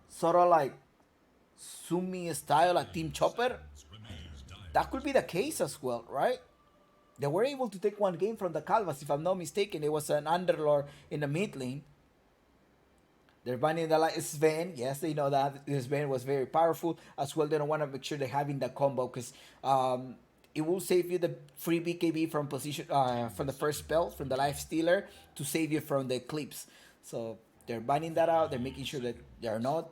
Sort of like Sumi style, like Team Chopper? That could be the case as well, right? They were able to take one game from the Calvas, if I'm not mistaken. It was an Underlord in the mid lane. They're banning the Sven. Yes, they know that Sven was very powerful as well. They don't want to make sure they're having the combo because it will save you the free BKB from position from the first spell from the Life Stealer to save you from the Eclipse. So they're banning that out. They're making sure that they're not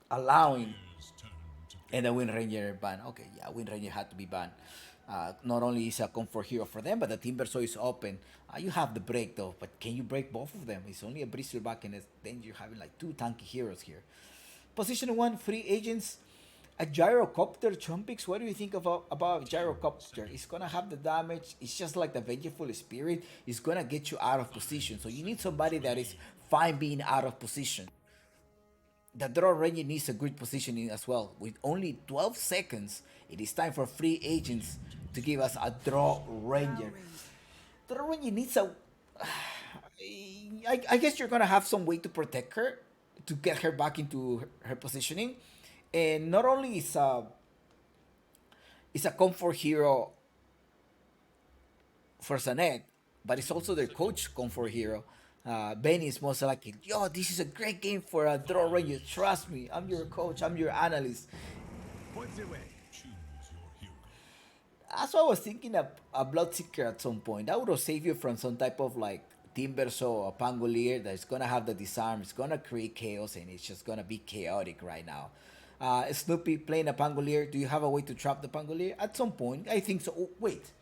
allowing. And the Wind Ranger ban. Okay, yeah, Wind Ranger had to be banned. Not only is a comfort hero for them, but the Timber Saw is open. You have the break though, but can you break both of them? It's only a Bristleback, and then you're having like two tanky heroes here. Position 1, free agents. A Gyrocopter, Chumpix. What do you think about a Gyrocopter? It's gonna have the damage. It's just like the Vengeful Spirit. It's gonna get you out of position. So you need somebody that is fine being out of position. The draw ranger needs a good positioning as well. With only 12 seconds, it is time for free agents to give us a draw ranger. The draw ranger needs a. I guess you're gonna have some way to protect her, to get her back into her positioning, and not only is a comfort hero for Sanet, but it's also their coach comfort hero. Benny is most likely, yo, this is a great game for a draw ranger. Trust me, I'm your coach, I'm your analyst. That's why I was thinking of a Bloodseeker at some point. That would have saved you from some type of like Timbersaw or Pangolier that's gonna have the disarm. It's gonna create chaos, and it's just gonna be chaotic right now. Snoopy playing a Pangolier. Do you have a way to trap the Pangolier? At some point, I think so. Oh, wait.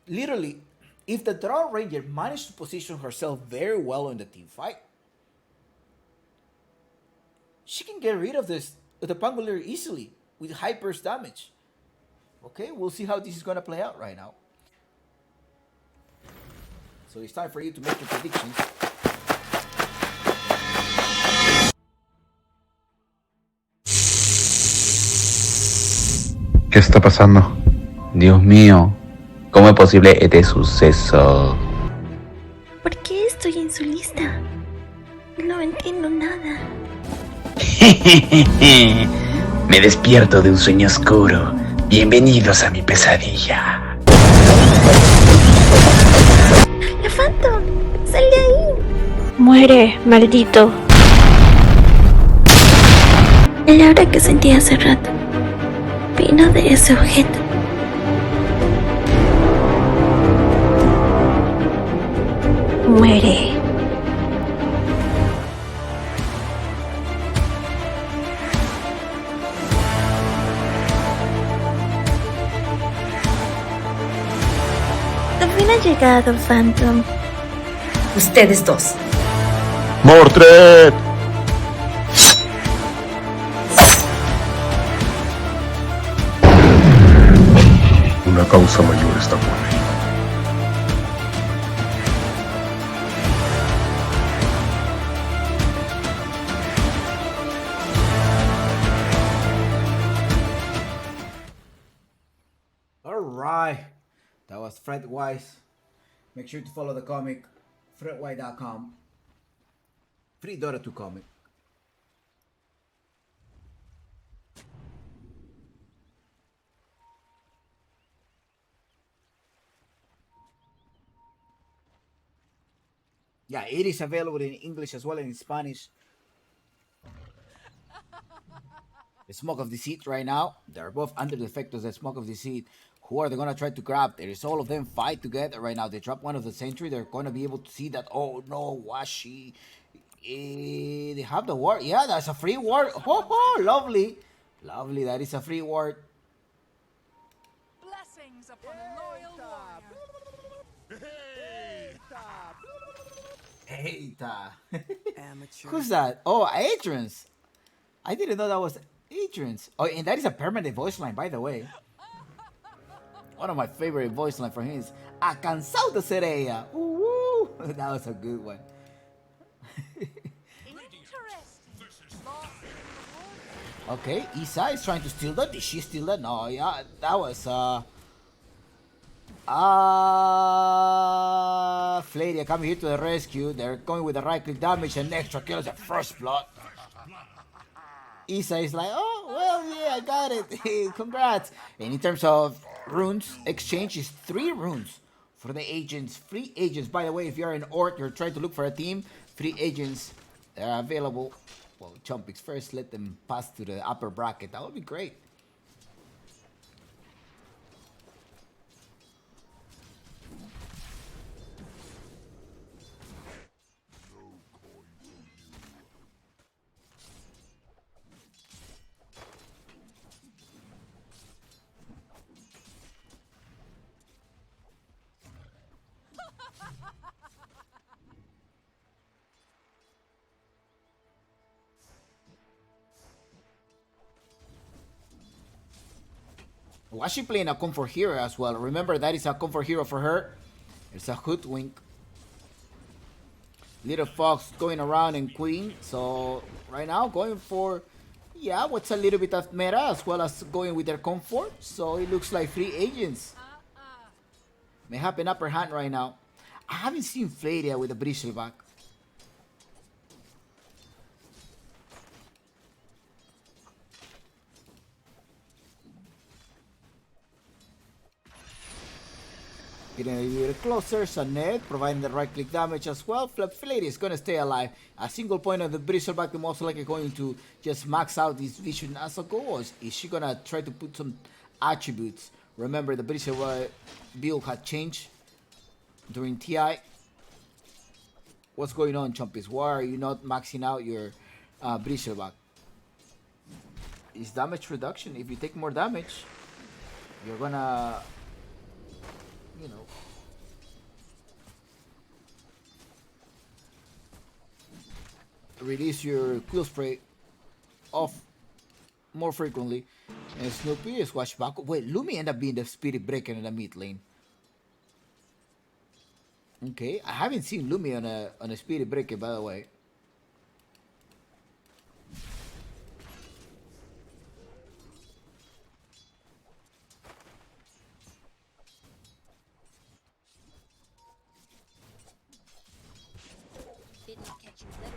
Literally, if the Draw Ranger managed to position herself very well in the team fight, she can get rid of the Pangolier easily with high burst damage. Okay, we'll see how this is gonna play out right now. So it's time for you to make your predictions. ¿Qué está pasando? Dios mío, ¿cómo es posible este suceso? ¿Por qué estoy en su lista? No entiendo nada. Me despierto de un sueño oscuro. Bienvenidos a mi pesadilla. ¡La Phantom! ¡Sal de ahí! Muere, maldito. El aura que sentí hace rato vino de ese objeto. Muere. Al fin ha llegado, Phantom. Ustedes dos. ¡Mordred! Una causa mayor está por venir. Alright. That was Fred Wise. Make sure to follow the comic, fredwise.com. Free Dota 2 comic. Yeah, it is available in English as well as in Spanish. The Smoke of Deceit right now. They're both under the effect of the Smoke of Deceit. Who are they gonna try to grab? There is all of them fight together right now. They drop one of the sentry. They're gonna be able to see that. Oh no, Washi. They have the ward. Yeah, that's a free ward. Oh, lovely. Lovely. That is a free ward. Blessings upon a loyal warrior. Hey, Amateur. who's that? Oh, Adrian's. I didn't know that was Adrian's. Oh, and that is a permanent voice line, by the way. One of my favorite voice lines from him is "A cansado de ser ella." Woo! That was a good one. Interesting. Lost in the woods. Okay, Isa is trying to steal that. Did she steal that? No, yeah, that was Fladia coming here to the rescue. They're going with the right click damage and extra kills at first blood. Isa is like, oh, well, yeah, I got it. Congrats. And in terms of runes, exchange is 3 runes for the agents. Free agents. By the way, if you're an orc, you're trying to look for a team, free agents are available. Well, Chumpix, first let them pass to the upper bracket. That would be great. Was she playing a comfort hero as well? Remember, that is a comfort hero for her. It's a hoodwink. Little Fox going around and Queen. So right now going for, yeah, what's a little bit of meta as well as going with their comfort. So it looks like free agents may have an upper hand right now. I haven't seen Fladia with a Bristleback. Getting a little closer, Sanet providing the right click damage as well. Fladia is gonna stay alive. A single point of the Bristleback is most likely going to just max out this vision as a goal. Or is she gonna try to put some attributes? Remember, the Bristleback build had changed during TI. What's going on, Chompies? Why are you not maxing out your Bristleback? Is damage reduction. If you take more damage, you're gonna, you know, release your quill spray off more frequently. And Snoopy is watch back. Wait, Lumi ended up being the spirit breaker in the mid lane. Okay, I haven't seen Lumi on a spirit breaker, by the way. Didn't catch you littering.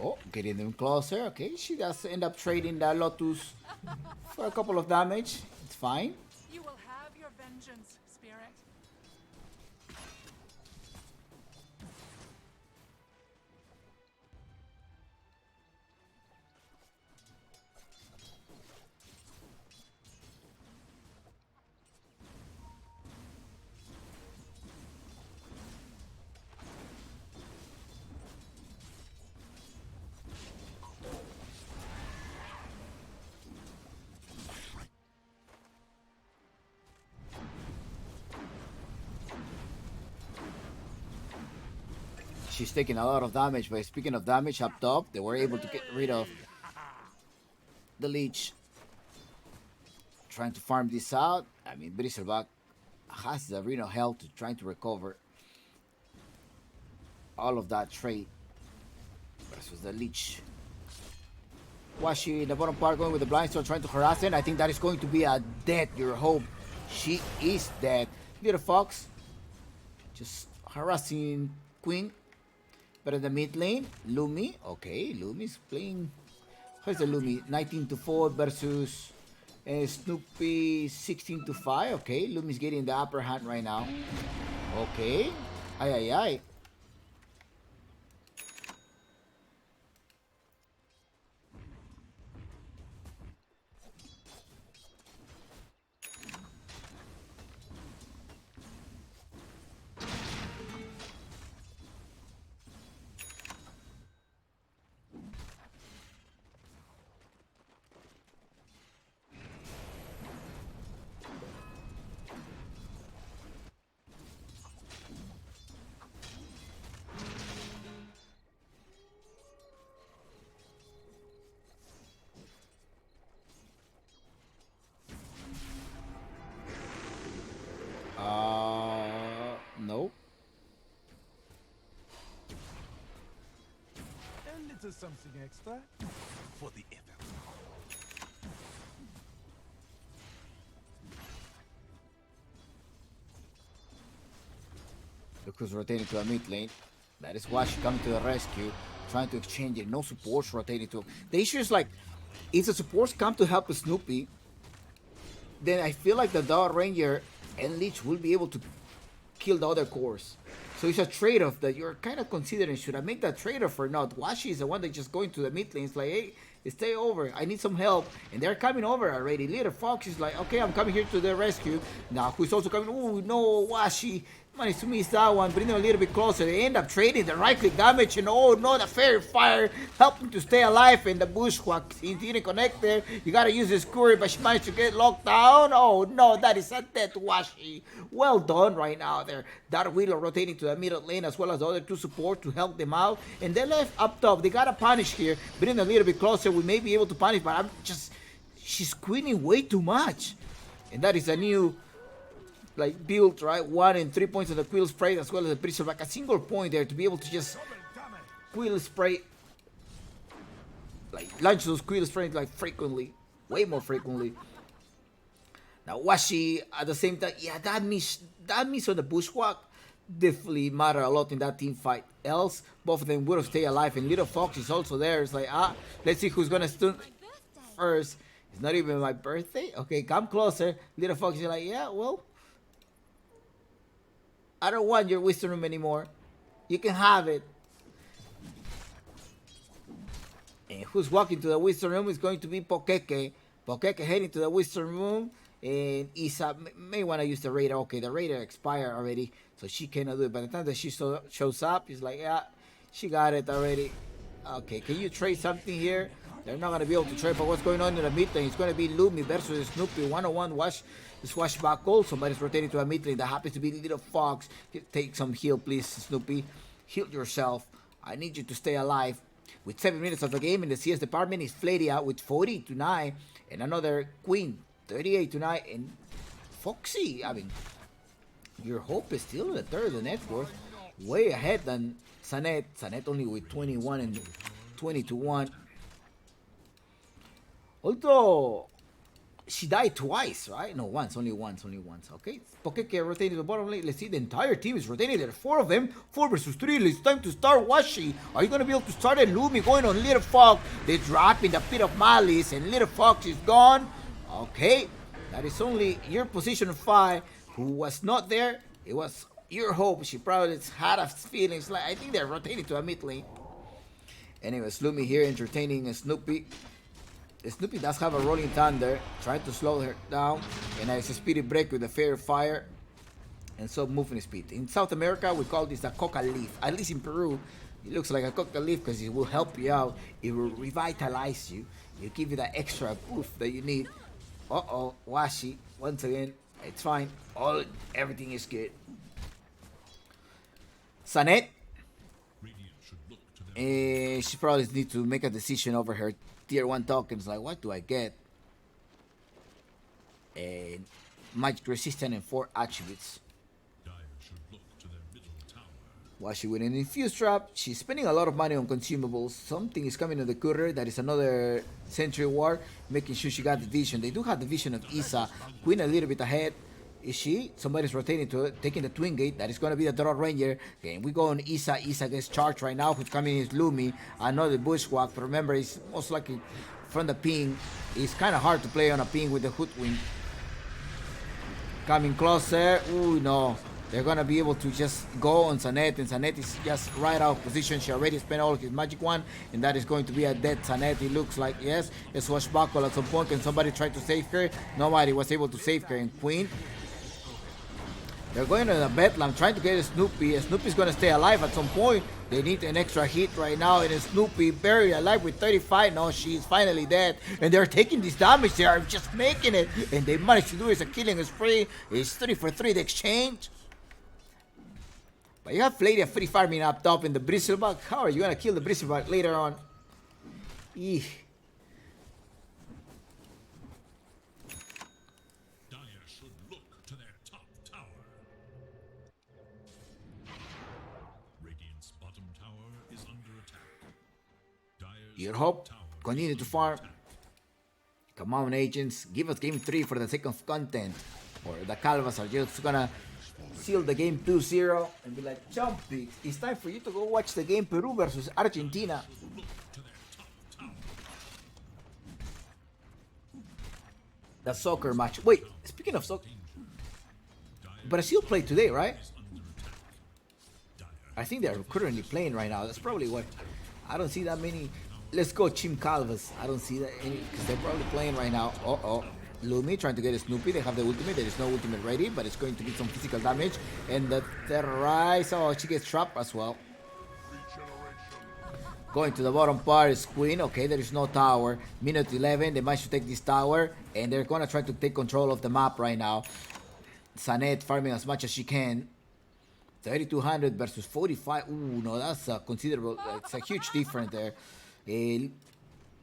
Oh, getting them closer. Okay, she does end up trading that Lotus for a couple of damage. It's fine. You will have your vengeance, spirit. She's taking a lot of damage, but speaking of damage up top, they were able to get rid of the leech. Trying to farm this out. I mean, Bristleback has the arena health to trying to recover all of that trade versus the leech. Washi in the bottom part going with the blind, still trying to harass it. I think that is going to be a dead, your hope. She is dead. Little Fox just harassing Queen. But in the mid lane, Lumi. Okay, Lumi's playing. How's the Lumi? 19 to 4 versus Snoopy 16 to 5. Okay, Lumi's getting the upper hand right now. Okay. Ay, ay, ay. No. A little something extra for the effort. Look who's rotating to a mid lane. That is Washi coming to the rescue, trying to exchange it. No supports rotating to him. The issue is like, if the supports come to help Snoopy, then I feel like the Dog Ranger and Leech will be able to kill the other cores. So it's a trade-off that you're kind of considering. Should I make that trade-off or not? Washi is the one that's just going to the mid lane. It's like, hey, stay over. I need some help. And they're coming over already. Little Fox is like, okay, I'm coming here to the rescue. Now, who's also coming? Oh, no, Washi managed to miss that one. Bring them a little bit closer. They end up trading the right-click damage. And oh, no, the Fairy Fire helped him to stay alive. And the Bushwhack, he didn't connect there. You got to use his Scurry, but she managed to get locked down. Oh, no, that is a dead Washi. Well done right now there. That Wheeler rotating to the middle lane as well as the other two support to help them out. And they left up top. They got to punish here. Bring them a little bit closer. We may be able to punish, but she's queening way too much. And that is a new build, right? 1 and 3 points of the Quill Spray as well as the Bristle back. A single point there to be able to just Quill Spray, launch those Quill Sprays frequently, way more frequently. Now Washi at the same time, yeah, that miss on the Bushwhack definitely matter a lot in that team fight. Else, both of them would have stayed alive. And Little Fox is also there. It's like, let's see who's gonna stun first. It's not even my birthday. Okay, come closer. Little Fox is like, yeah, well, I don't want your wisdom room anymore. You can have it. And who's walking to the wisdom room is going to be Pokeke. Pokeke heading to the wisdom room. And Isa may want to use the radar. Okay, the radar expired already, so she cannot do it. By the time that she shows up, it's like, yeah, she got it already. Okay, can you trade something here? They're not going to be able to trade, but what's going on in the mid lane? It's going to be Lumi versus Snoopy. 1-on-1 swashbuckle. Somebody's rotating to a mid lane. That happens to be Little Fox. Take some heal, please, Snoopy. Heal yourself. I need you to stay alive. With 7 minutes of the game in the CS department, is Fladia with 40-9. And another Queen, 38-9. And Foxy, I mean, your hope is still in the third of the net worth. Way ahead than Sanet. Sanet only with 21 and 20-1. Although she died twice, right? No, only once. Okay, Pokeke rotating to the bottom lane. Let's see, the entire team is rotating. There are 4 of them, 4 versus 3. It's time to start Washi. Are you gonna be able to start it? Lumi going on Little Fox. They drop in the pit of malice, and Little Fox is gone. Okay, that is only your position 5 who was not there. It was your hope. She probably had a feelings like, I think they're rotating to a mid lane. Anyways, Lumi here entertaining Snoopy. Snoopy does have a Rolling Thunder, trying to slow her down, and it's a Speedy Break with a Fair Fire, and so moving speed. In South America, we call this a coca leaf. At least in Peru, it looks like a coca leaf because it will help you out. It will revitalize you. It'll give you that extra boost that you need. Uh-oh, Washi, once again, it's fine. Everything is good. Sanet, she probably needs to make a decision over her tier 1 tokens. Like, what do I get? And magic resistant and 4 attributes. While she with an infuse trap, she's spending a lot of money on consumables. Something is coming on the courier. That is another sentry ward, making sure she got the vision. They do have the vision of Isa. Queen a little bit ahead. Is she? Somebody's rotating to it, taking the Twin Gate. That is going to be the Draw Ranger. Okay, we go on Isa. Isa gets charged right now. Who's coming is Lumi. Another Bushwhack. But remember, it's most likely from the ping. It's kind of hard to play on a ping with the Hoodwink. Coming closer. Ooh, no. They're going to be able to just go on Sanet. And Sanet is just right out of position. She already spent all of his magic one. And that is going to be a dead Sanet. It looks like, yes. A swashbuckle at some point. Can somebody try to save her? Nobody was able to save her. And Queen. They're going to the Bedlam, trying to get a Snoopy. Snoopy's going to stay alive at some point. They need an extra hit right now. And Snoopy buried alive with 35. No, she's finally dead. And they're taking this damage. They are just making it. And they managed to do it. A killing spree. It's 3 for 3 the exchange. But you have Fladia free farming up top in the Bristleback. How are you going to kill the Bristleback later on? Eeh. Your hope, continue to farm. Come on, agents, give us game 3 for the sake of content. Or the Calvas are just gonna seal the game 2-0 and be like, Jumpy, it's time for you to go watch the game Peru versus Argentina. The soccer match. Wait, speaking of soccer, Brazil played today, right? I think they're currently playing right now. That's probably what. I don't see that many. Let's go Team Calvas. I don't see that any because they're probably playing right now. Lumi trying to get a Snoopy. They have the ultimate. There is no ultimate ready, but it's going to be some physical damage. And the Terrorize. Oh, she gets trapped as well. Going to the bottom part is Queen. Okay, there is no tower. Minute 11. They managed to take this tower. And they're going to try to take control of the map right now. Sanet farming as much as she can. 3,200 versus 45. Ooh, no, that's a considerable. It's a huge difference there. A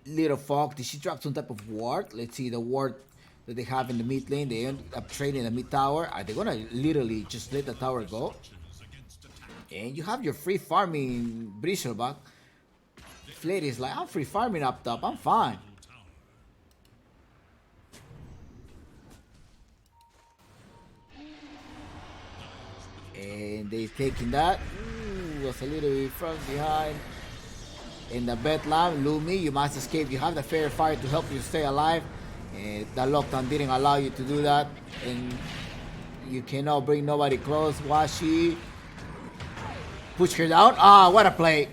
little Fog. Did she drop some type of ward? Let's see the ward that they have in the mid lane. They end up trading the mid tower. Are they gonna literally just let the tower go? And you have your free farming Bristleback. Flare is like, I'm free farming up top. I'm fine. And they taking that. Ooh, was a little bit from behind. In the Bedlam, Lumi, you must escape. You have the Fairy Fire to help you stay alive. And the lockdown didn't allow you to do that. And you cannot bring nobody close. Washi. Push her down. Ah, what a play.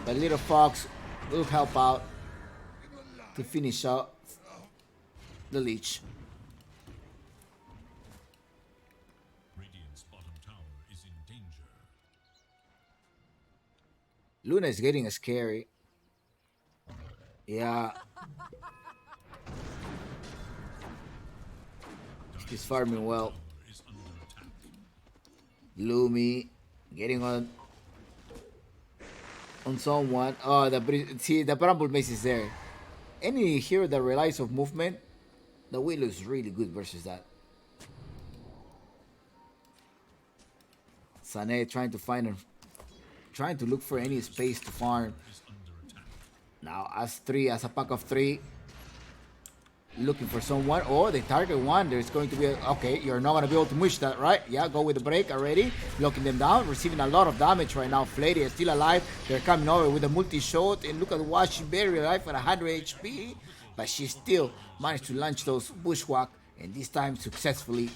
The little Fox will help out to finish out the leech. Luna is getting scary. Yeah. She's farming well. Lumi getting on someone. Oh, the Bramble Mace is there. Any hero that relies on movement, the Willow is really good versus that. Sané trying to look for any space to farm. Now as a pack of 3, looking for someone. Oh, they target one. There's going to be okay, you're not going to be able to mush that, right? Yeah, go with the break already. Locking them down, receiving a lot of damage right now. Flady is still alive. They're coming over with a multi-shot. And look at what she buried alive at 100 HP. But she still managed to launch those bushwhack. And this time successfully,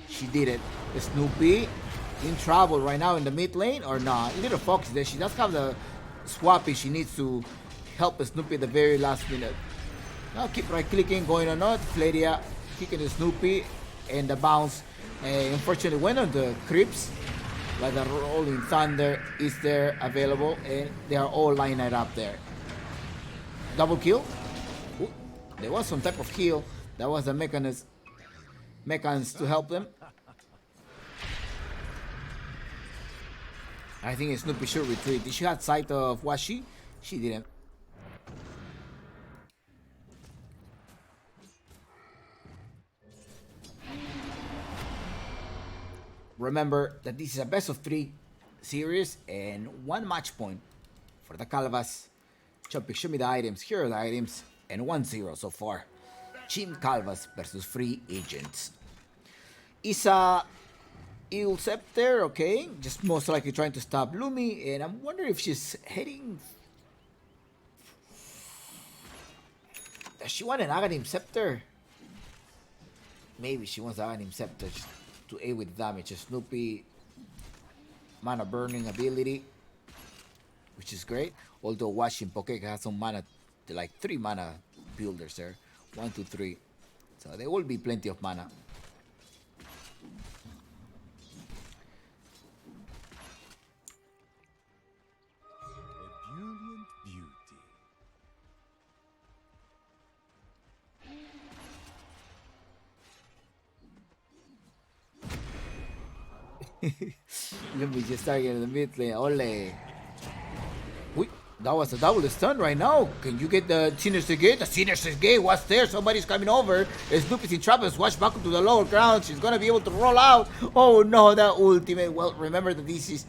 she did it. Snoopy in trouble right now in the mid lane or not? Little Fox there. She does have the swappy. She needs to help Snoopy at the very last minute. Now keep right clicking, going or not. Fladia kicking the Snoopy and the bounce. Unfortunately went on the creeps. But the Rolling Thunder is there available and they are all lined up there. Double kill. Ooh, there was some type of heal. That was the mechanism to help them. I think Snoopy should retreat. Did she have sight of Washi? She didn't. Remember that this is a best of 3 series and 1 match point for the Calvas. Chopic, show me the items. Here are the items. And 1-0 so far. Team Calvas versus Free Agents. Isa Il Scepter, okay. Just most likely trying to stop Lumi. And I'm wondering if she's heading... Does she want an Aghanim Scepter? Maybe she wants the Aghanim Scepter just to aid with damage. Snoopy mana burning ability, which is great. Although watching Pokeka has some mana, like 3 mana builders there. 1, 2, 3. So there will be plenty of mana. Ebullient beauty. Let me just start getting the mid lane. Ole. Wait, that was a double stun right now. Can you get the Sinister Gate? The Sinister Gate, what's there? Somebody's coming over. Snoopy's in trouble. Watch back to the lower ground. She's gonna be able to roll out. Oh no, that ultimate. Well, remember that this is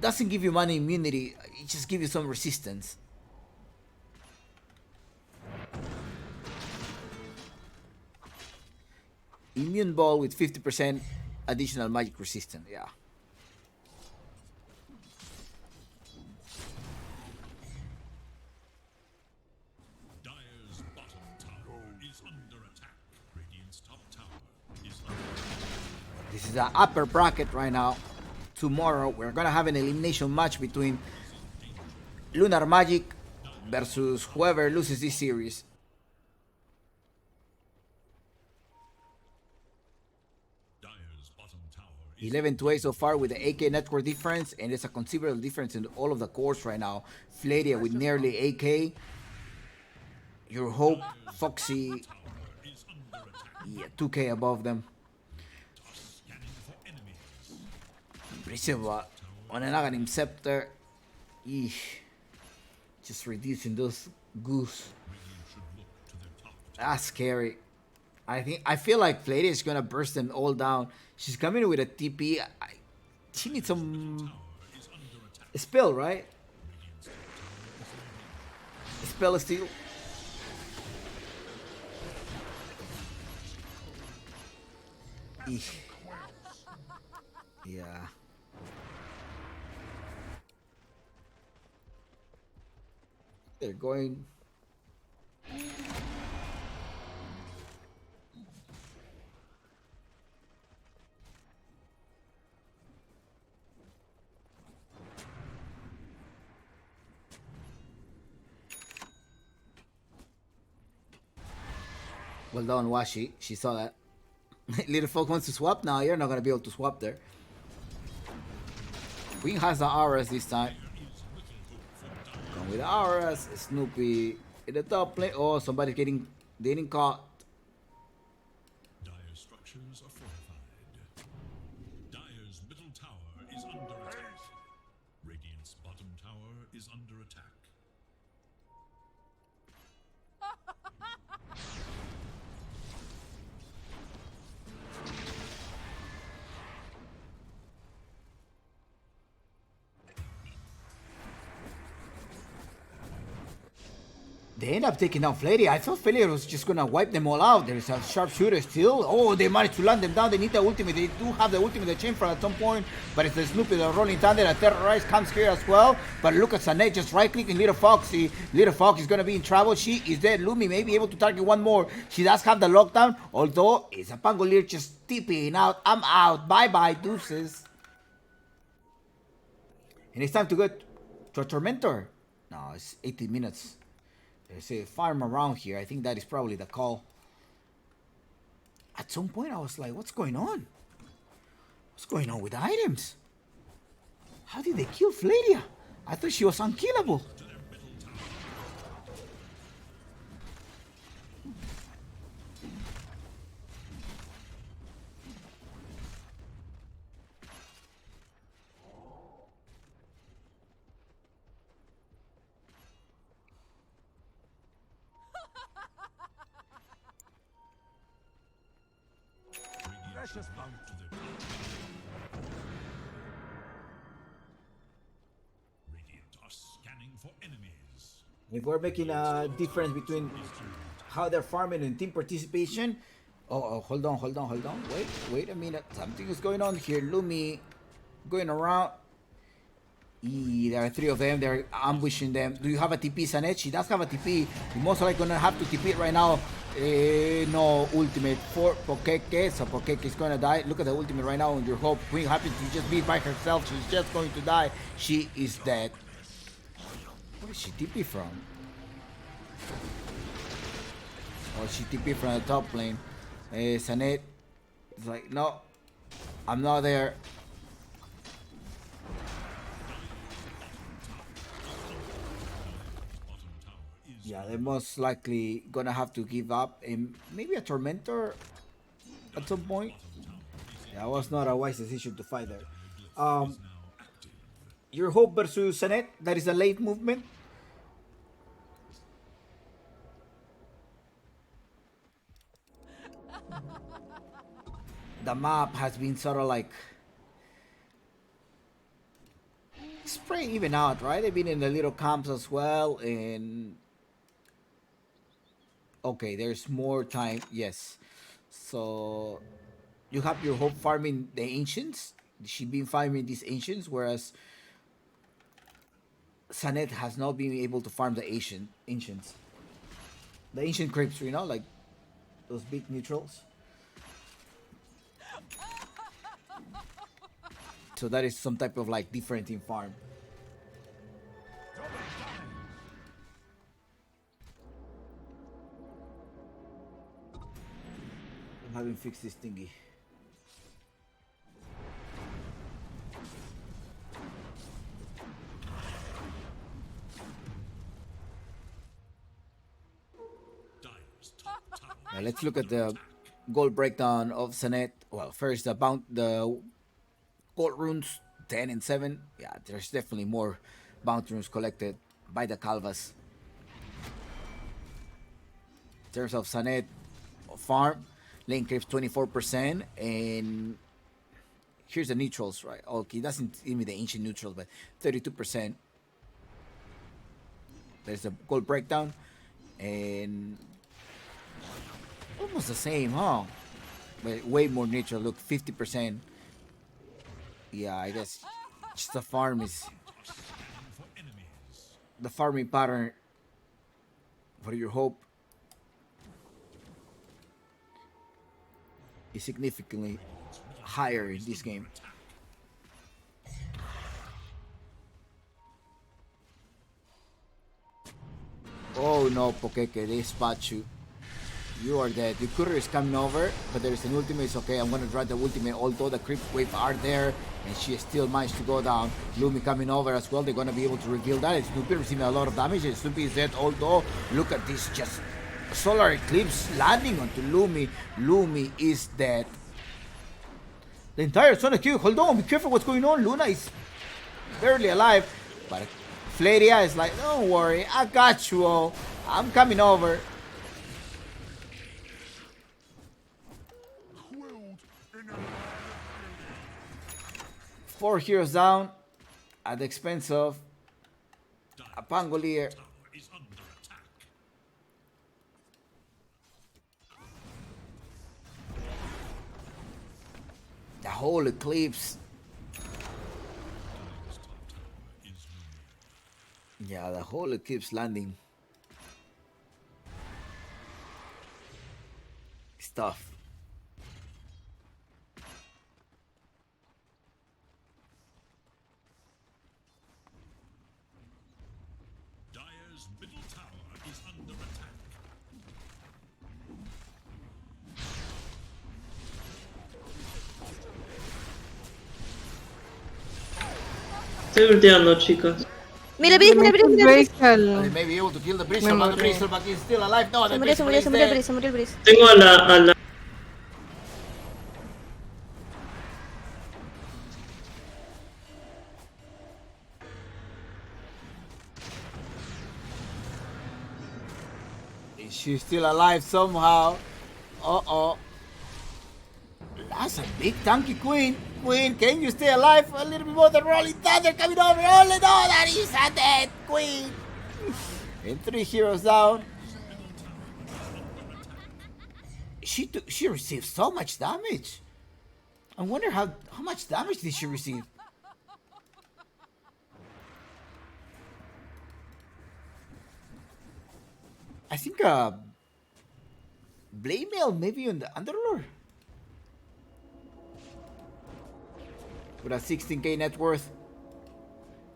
doesn't give you mana immunity. It just gives you some resistance. Immune ball with 50% additional magic resistance. Yeah. Dire's bottom tower is under attack. Radiant's top tower is under attack. This is the upper bracket right now. Tomorrow we're gonna have an elimination match between Lunar Magic versus whoever loses this series. Dire's bottom tower is 11 to 8 so far with the AK network difference, and it's a considerable difference in all of the cores right now. Fladia with nearly AK. Your Hope, Foxy, is under attack. yeah, 2K above them. Scanning for enemies. Briseva on an Aghanim Scepter. Eesh. Just reducing those goose. Radiant should look to their top That's scary. I feel like Fladia is gonna burst them all down. She's coming with a TP. She needs some tower is under attack. spell, right? Spell steal. Eesh. Yeah. They're going. Well done, Washi. She saw that. Little folk wants to swap now. You're not gonna be able to swap there. Queen has the auras this time. Come with the auras. Snoopy in the top lane. Oh, somebody's getting caught. Dire structures are fortified. Dire's middle tower is under attack. Radiant's bottom tower is under attack. They end up taking down Fladia. I thought Fladia was just gonna wipe them all out. There's a sharpshooter still. Oh, they managed to land them down. They need the ultimate. They do have the ultimate, the chain for at some point. But it's the Snoopy, the Rolling Thunder, the Terrorize comes here as well. But look at Sanet just right-clicking Little Foxy. Little Fox is gonna be in trouble. She is dead. Lumi may be able to target one more. She does have the lockdown, although it's a Pangolier just tipping out. I'm out. Bye-bye, deuces. And it's time to go to a Tormentor. No, it's 18 minutes. There's a farm around here. I think that is probably the call. At some point, I was like, what's going on? What's going on with the items? How did they kill Fladia? I thought she was unkillable. precious bounty. Radiant are scanning for enemies. If we're making a difference between how they're farming and team participation. Oh, hold on. Wait a minute. Something is going on here. Lumi going around. There are 3 of them. They're ambushing them. Do you have a TP, Sanet? She does have a TP. You're most likely gonna have to TP it right now. No ultimate for Pokeke. So Pokeke is gonna die. Look at the ultimate right now on your hope. Queen happens to just be by herself. She's just going to die. She is dead. Where is she TP from? Oh, she TP from the top lane. Sanet is like, no, I'm not there. Yeah, they're most likely gonna have to give up and maybe a Tormentor at some point. Yeah, it was not a wise decision to fight there. Your Hope versus Sanet, that is a late movement. The map has been sort of like spread even out, right? They've been in the little camps as well, and okay, there's more time. Yes, so you have your Hope farming the ancients. She been farming these ancients, whereas Sanet has not been able to farm the ancients. The ancient creeps, you know, like those big neutrals. So that is some type of like different in farm. I'm having fixed this thingy. Now let's look at the gold breakdown of Sanet. Well, first the gold runes 10 and 7. Yeah, there's definitely more bounty runes collected by the Calvas. In terms of Sanet farm, lane creeps 24%, and here's the neutrals, right? Okay, it doesn't give me the ancient neutral, but 32%. There's a gold breakdown, and almost the same, huh? But way more neutral. Look, 50%. Yeah, I guess just the farm is the farming pattern for your Hope is significantly higher in this game. Oh no, Pokeke, they spot you. You are dead. The courier is coming over, but there is an ultimate. It's okay, I'm gonna drive the ultimate, although the creep wave are there, and she still managed to go down. Lumi coming over as well. They're gonna be able to reveal that. Snoopy receiving a lot of damage, and Snoopy is dead, although look at this, just solar eclipse landing onto Lumi. Lumi is dead. The entire Sonic Q, hold on, be careful what's going on. Luna is barely alive, but Flaria is like, don't worry, I got you all. I'm coming over. 4 heroes down at the expense of a Pangolier. The whole eclipse. Yeah, the whole eclipse landing. It's tough. Middle tower is under attack. Estoy ulteando, chicos. Mira, mira. They may be able to kill the Bristol, but the Bristol but he's still alive. No, the Bristol is dead. Se murió el Breeze. Tengo a la... She's still alive somehow. Uh-oh. That's a big tanky Queen. Queen, can you stay alive a little bit more than Rolling Thunder coming over? Oh no, that is a dead Queen. And 3 heroes down. She received so much damage. I wonder how much damage did she receive? I think Blade Mail maybe on the Underlord. With a 16k net worth.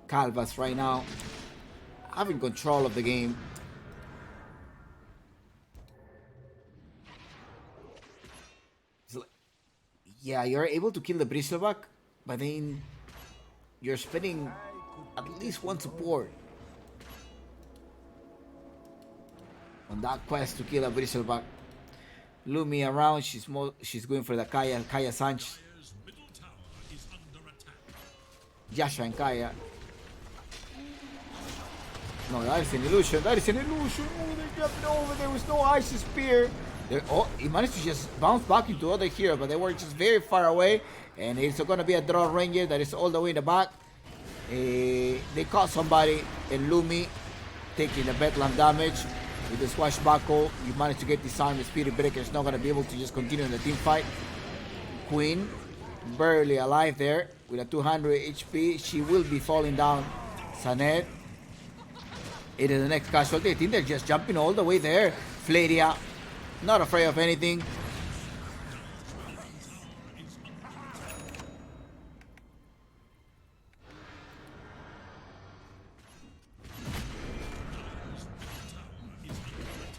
Calvas right now having control of the game. Yeah, you're able to kill the Bristleback, but then you're spending at least one support on that quest to kill a Bristleback. Lumi around, she's going for the Kaya Sanchez. Yasha and Kaya. No, that is an illusion. That is an illusion. Oh, they jumped over. There was no ice spear. He managed to just bounce back into other hero, but they were just very far away. And it's going to be a draw ranger that is all the way in the back. They caught somebody, and Lumi taking the Bedlam damage. With the swashbuckle, you managed to get disarmed. The Spirit Breaker is not going to be able to just continue in the team fight. Queen, barely alive there with a 200 HP. She will be falling down. Sanet. It is the next casualty. I think they're just jumping all the way there. Flaria, not afraid of anything.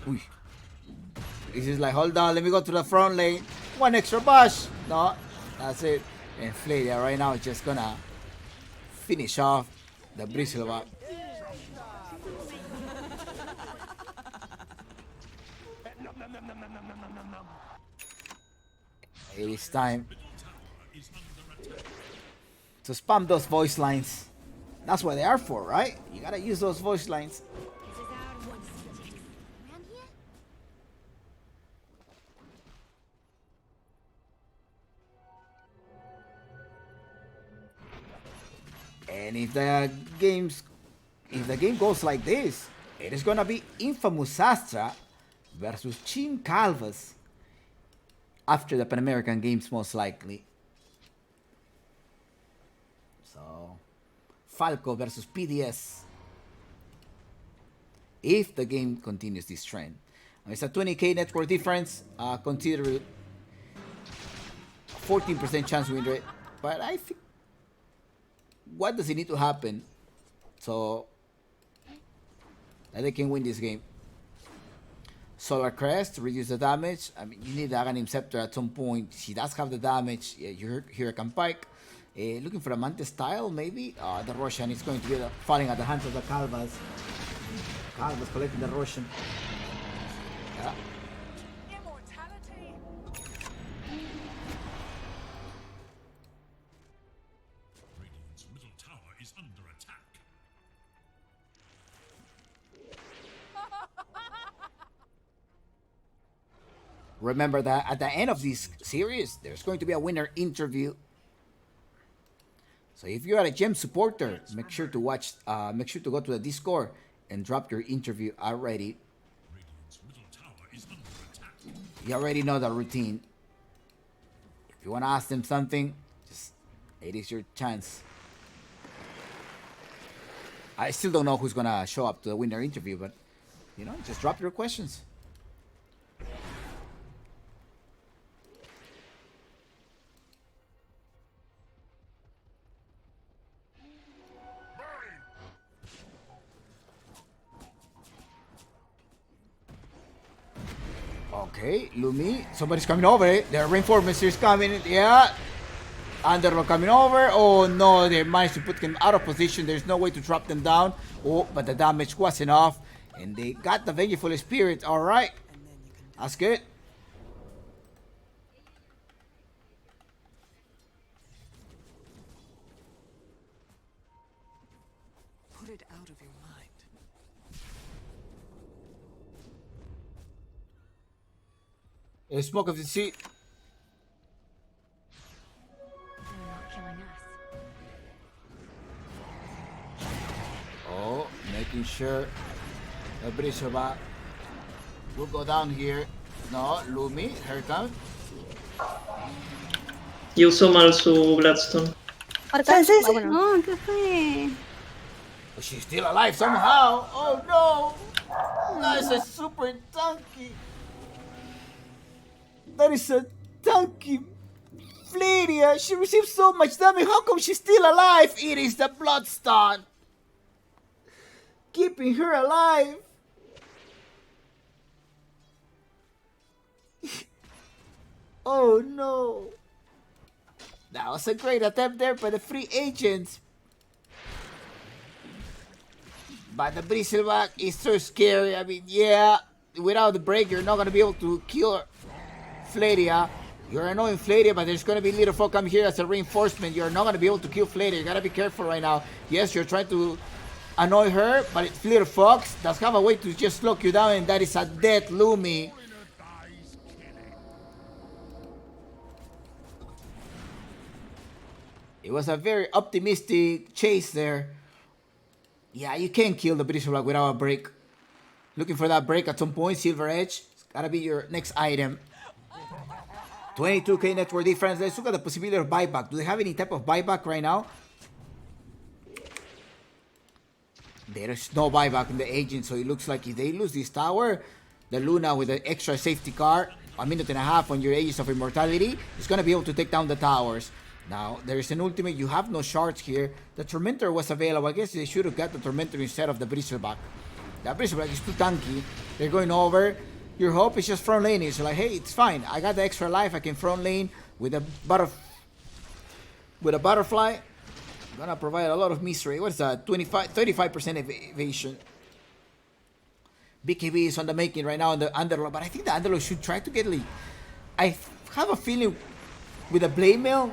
Uy. This is like, hold on, let me go to the front lane. One extra bash. No, that's it. And Flaria right now is just gonna finish off the Bristleback. It is time to spam those voice lines. That's what they are for, right? You gotta use those voice lines. And if the game goes like this, it is gonna be Infamous Astra versus Team Calvas after the Pan American Games, most likely. So, Falco versus PDS. If the game continues this trend, it's a 20k network difference. Consider 14% chance win rate, but I think. What does it need to happen so that they can win this game? Solar Crest to reduce the damage. I mean, you need the Aghanim Scepter at some point. She does have the damage. Yeah, Hurricane Pike. Looking for a Mantis style, maybe. The Russian is going to be falling at the hands of the Calvas. Calvas collecting the Russian. Yeah. Remember that at the end of this series, there's going to be a winner interview. So if you are a gem supporter, make sure to watch. Make sure to go to the Discord and drop your interview already. You already know the routine. If you want to ask them something, it is your chance. I still don't know who's gonna show up to the winner interview, but just drop your questions. Okay, Lumi. Somebody's coming over. There are reinforcements coming. Yeah. Underlord coming over. Oh no, they managed to put him out of position. There's no way to drop them down. Oh, but the damage was enough. And they got the Vengeful Spirit. Alright. That's good. Put it out of your mind. Smoke of the sea. making sure the Brisbane will go down here. No, Lumi, here it comes. Y usó mal su Gladstone. ¿Marcas? ¿Sabes? Ah, bueno. No, ¿qué fue? But she's still alive somehow. Oh no! That is a super tanky. That is a tanky Flaria. She received so much damage. How come she's still alive? It is the Bloodstone. Keeping her alive. Oh no. That was a great attempt there by the free agents. But the Bristleback is so scary. I mean, yeah, without the break, you're not going to be able to kill Flaria. You're annoying Flaria, but there's going to be little folk come here as a reinforcement. You're not going to be able to kill Flaria. You got to be careful right now. Yes, you're trying to annoy her, but it's little fox does have a way to just lock you down, and that is a dead Lumi. It was a very optimistic chase there. Yeah, you can't kill the British Flag without a break. Looking for that break at some point. Silver Edge. It's gotta be your next item. 22k network difference. Let's look at the possibility of buyback. Do they have any type of buyback right now? There's no buyback in the agent, so it looks like if they lose this tower, the Luna with the extra safety car, a minute and a half on your Aegis of Immortality, is gonna be able to take down the towers. Now, there is an ultimate. You have no shards here. The Tormentor was available. I guess they should have got the Tormentor instead of the Bristleback. The Bristleback is too tanky. They're going over. Your hope is just front laning. So like, hey, it's fine. I got the extra life. I can front lane with a butterfly. I'm gonna provide a lot of misery. What is that? 35% evasion. BKB is on the making right now on the Underlord, but I think the Underlord should try to get lead. I have a feeling with the Blade Mail,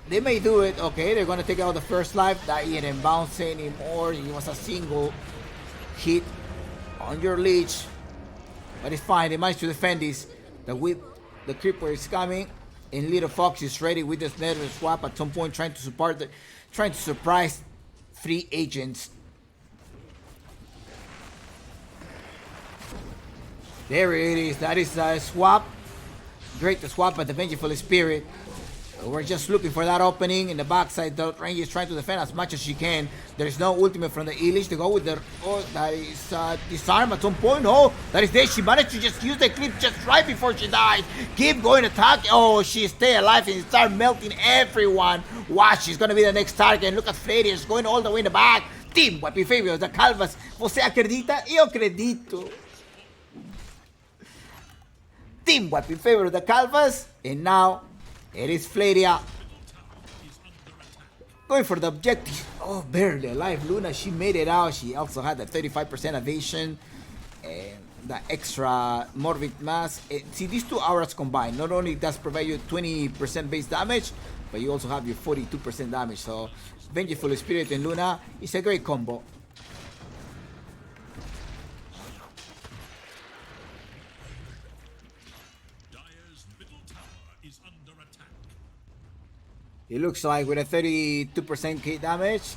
they may do it. Okay, they're gonna take out the first life. That didn't bounce anymore. It was a single hit on your leech, but it's fine. They managed to defend this. The whip, the creeper is coming, and Little Fox is ready with this nether swap at some point, trying to surprise free agents. There it is. That is a swap. Great to swap at the Vengeful Spirit. We're just looking for that opening in the backside. The range is trying to defend as much as she can. There's no ultimate from the Elish to go with the... Oh, that is disarm at some point. Oh, that is there. She managed to just use the clip just right before she dies. Keep going attack. Oh, she stay alive and start melting everyone. Watch, she's going to be the next target. And look at Freddy. She's going all the way in the back. Team, what your favorite, the Calvas. Você acredita? Eu acredito. Team, what your favorite, the Calvas. And now... it is Flaria going for the objective. Oh, barely alive. Luna, she made it out. She also had the 35% evasion and the extra Morbid Mass. See, these two auras combined, not only does provide you 20% base damage, but you also have your 42% damage. So, Vengeful Spirit and Luna is a great combo. It looks like with a 32% K damage,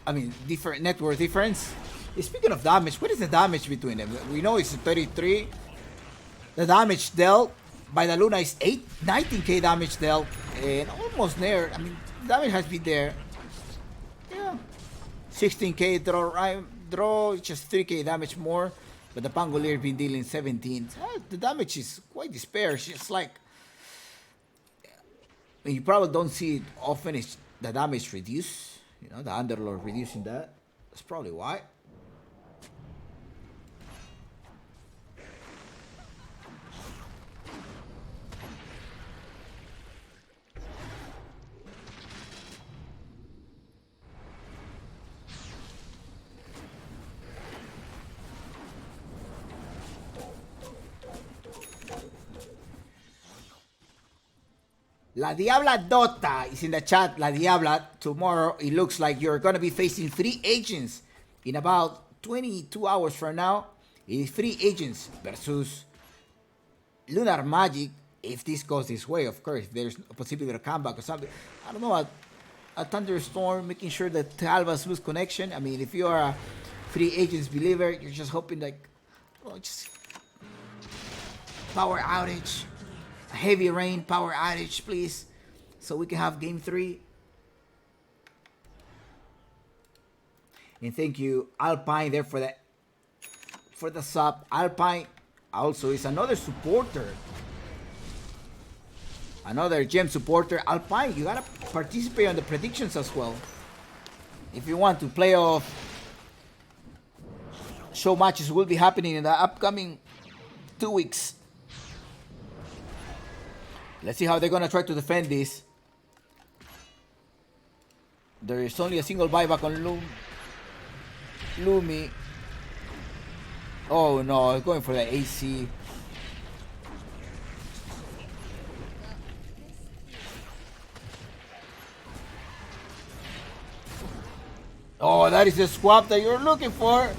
I mean, different net worth difference. Speaking of damage, what is the damage between them? We know it's 33. The damage dealt by the Luna is 19k damage dealt, and almost there. I mean, damage has been there. Yeah, 16k draw, just 3k damage more, but the Pangolier been dealing 17. The damage is quite despair. It's just like. You probably don't see it often. It's the damage reduced. You know, the Underlord reducing that. That's probably why. La Diabla Dota is in the chat. La Diabla, tomorrow it looks like you're going to be facing 3 agents in about 22 hours from now. It is 3 agents versus Lunar Magic. If this goes this way, of course, if there's a possibility of a comeback or something. I don't know, a thunderstorm, making sure that Calvas lose connection. I mean, if you are free agents believer. You're just hoping like, oh, just power outage, a heavy rain power outage, please, so we can have game 3. And thank you, Alpine, there for the sub. Alpine also is another supporter, another gem supporter. Alpine, you gotta participate on the predictions as well if you want to. Playoff show matches will be happening in the upcoming 2 weeks. Let's see how they're gonna try to defend this. There is only a single buyback on Lumi. Oh no, going for the AC. Oh, that is the swap that you're looking for.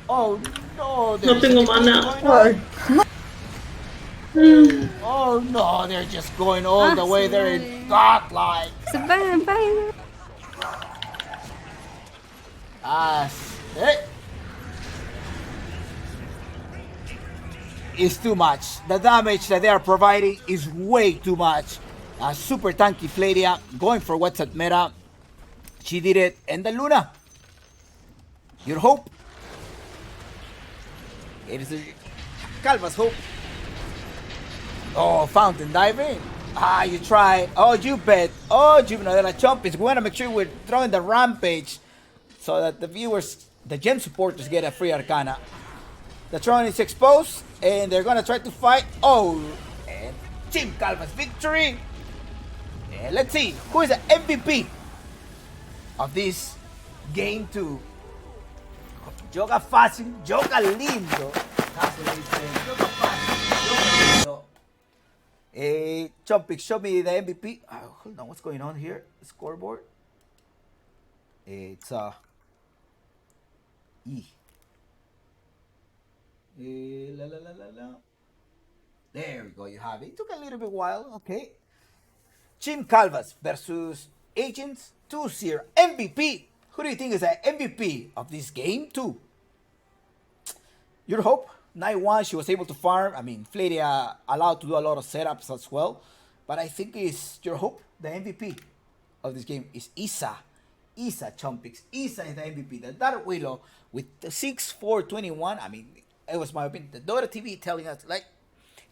Oh no, No tengo mana. Oh no, they're just going all the way there in godlike. It's too much. The damage that they are providing is way too much. Super tanky Flaria going for what's at meta. She did it. And the Luna. Your hope. It is Calvas' hope. Oh, fountain diving. You try. Oh, you bet. Oh, Juvenile Chompis. We want to make sure we're throwing the rampage so that the viewers, the gem supporters, get a free Arcana. The Tron is exposed, and they're gonna try to fight. Oh, and Team Calvas victory. And let's see who is the MVP of this game 2. Joga fácil, joga lindo. Joga fácil, joga lindo. Chompix, show me the MVP. Hold on, what's going on here? The scoreboard. It's E. There we go, you have it. It took a little bit while, okay. Team Calvas versus Agents 2-0 MVP. Who do you think is the MVP of this game 2? Your hope. Night 1, she was able to farm. I mean, Flaria allowed to do a lot of setups as well. But I think it's your hope. The MVP of this game is Isa. Isa Chompix. Isa is the MVP. The Dark Willow with the 6-4-21. I mean, it was my opinion. The Dota TV telling us, like,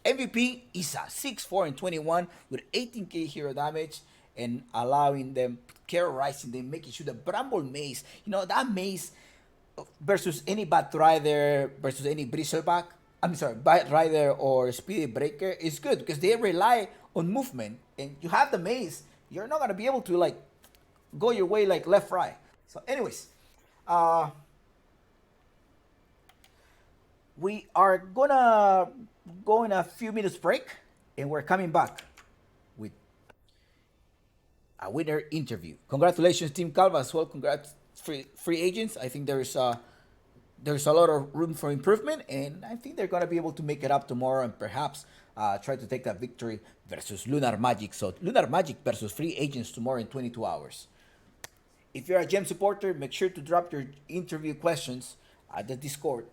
MVP Isa. 6-4-21 with 18k hero damage and allowing them, terrorizing them, making sure the Bramble Maze, you know, that maze versus any Bat Rider, versus any Bristleback, Bat Rider or Speedy Breaker is good because they rely on movement. And you have the maze, you're not going to be able to, like, go your way like left, right. So anyways, we are gonna go in a few minutes break and we're coming back with a winner interview. Congratulations, Team Calvas. Well, congrats, free agents. I think there's a lot of room for improvement, and I think they're gonna be able to make it up tomorrow and perhaps try to take that victory versus Lunar Magic. So Lunar Magic versus free agents tomorrow in 22 hours. If you're a gem supporter, make sure to drop your interview questions at the Discord.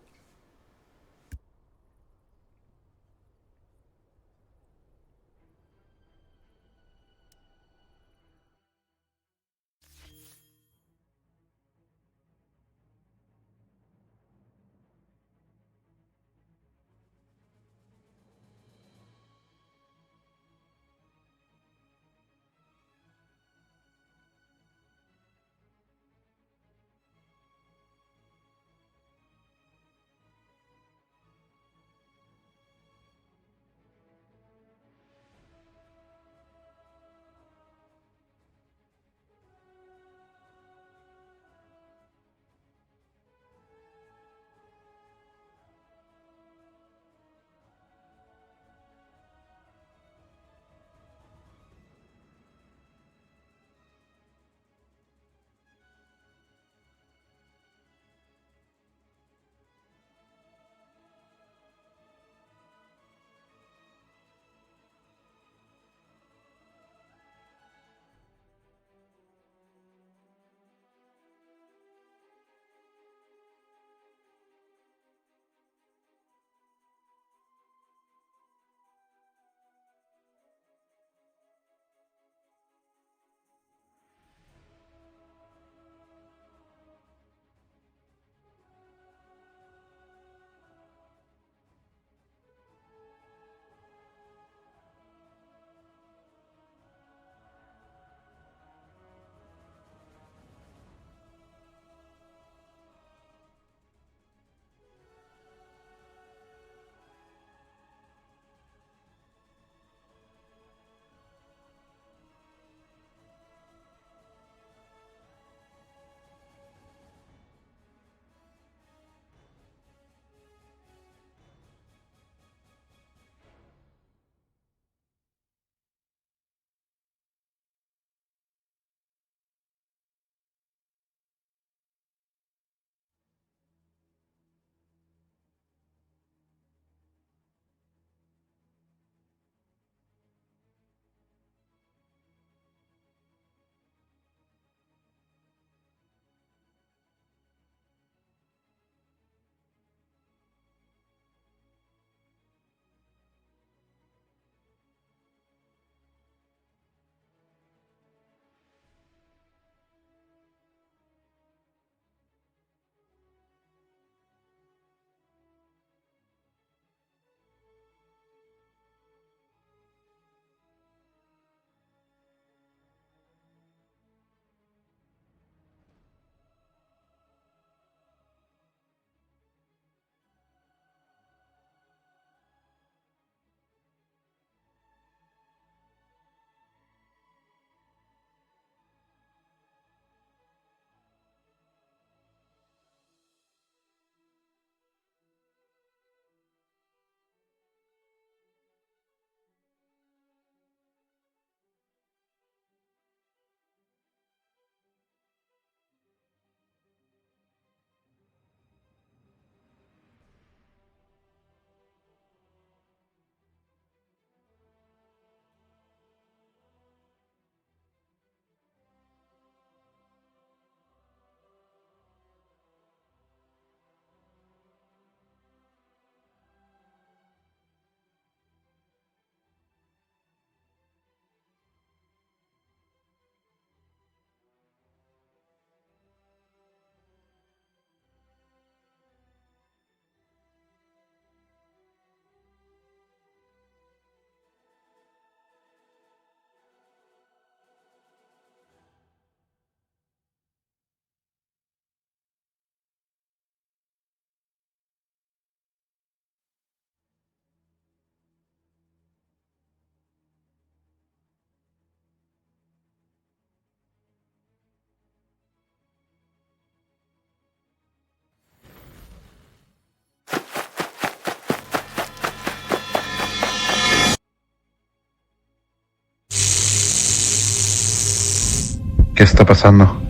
¿Qué está pasando?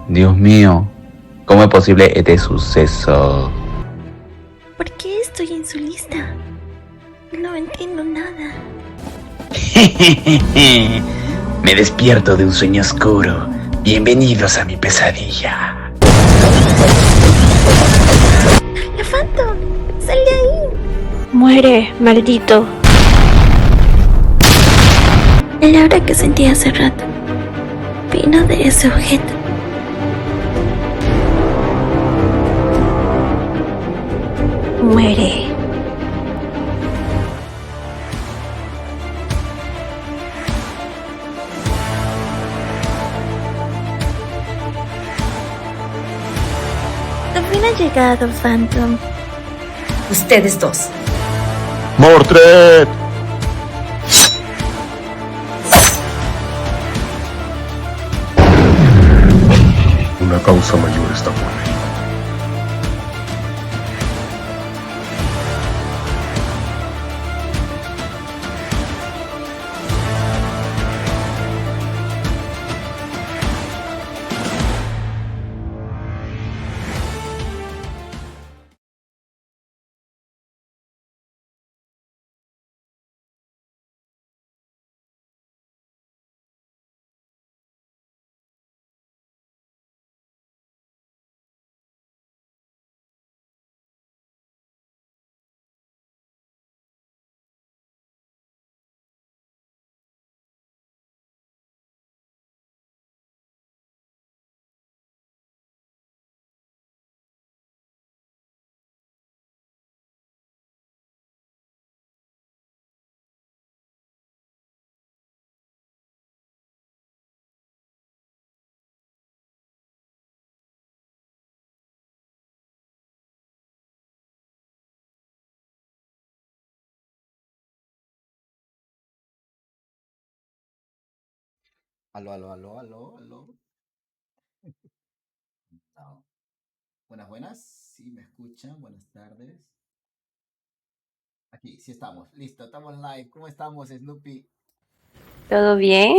Dios mío, ¿cómo es posible este suceso? ¿Por qué estoy en su lista? No entiendo nada. Me despierto de un sueño oscuro. Bienvenidos a mi pesadilla. ¡La Phantom! ¡Sal de ahí! Muere, maldito. La hora que sentí hace rato vino de ese objeto. Muere. Al fin ha llegado, Phantom. Ustedes dos. ¡Mordred! Una causa mayor está por venir. Aló, aló, aló, aló, aló. No. Buenas, buenas. Sí, me escuchan. Buenas tardes. Aquí, sí estamos. Listo, estamos live. ¿Cómo estamos, Snoopy? ¿Todo bien?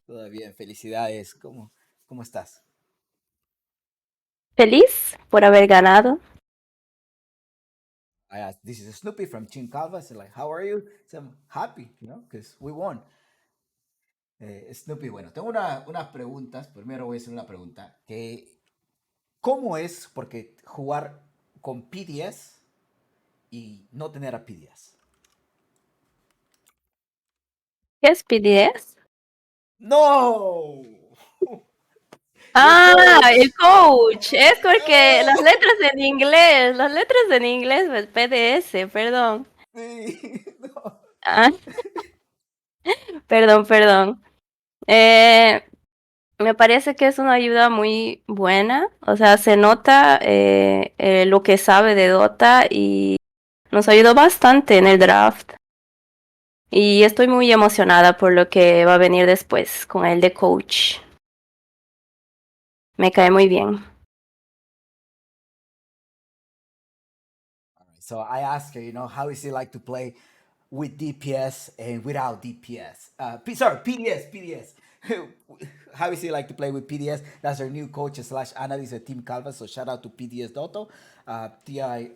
Todo bien, felicidades. ¿Cómo estás? Feliz por haber ganado. I asked, this is Snoopy from Team Calvas. Like, how are you? So I'm happy, because we won. Snoopy, bueno, tengo unas preguntas. Primero voy a hacer una pregunta. ¿Cómo es? Porque jugar con PDS y no tener a PDS. ¿Qué es PDS? ¡No! Your Ah, el coach. coach. Es porque ¡Oh! las letras en inglés, pues PDS, perdón. Sí, no. Ah, perdón. Eh, Me parece que es una ayuda muy buena. O sea, se nota lo que sabe de Dota y nos ayudó bastante en el draft. Y estoy muy emocionada por lo que va a venir después con el de coach. Me cae muy bien. So I asked her, how is it like to play with DPS and without DPS? Sorry, PDS. How is it like to play with PDS? That's our new coach slash analyst at Team Calvas. So shout out to PDS Dotto, TI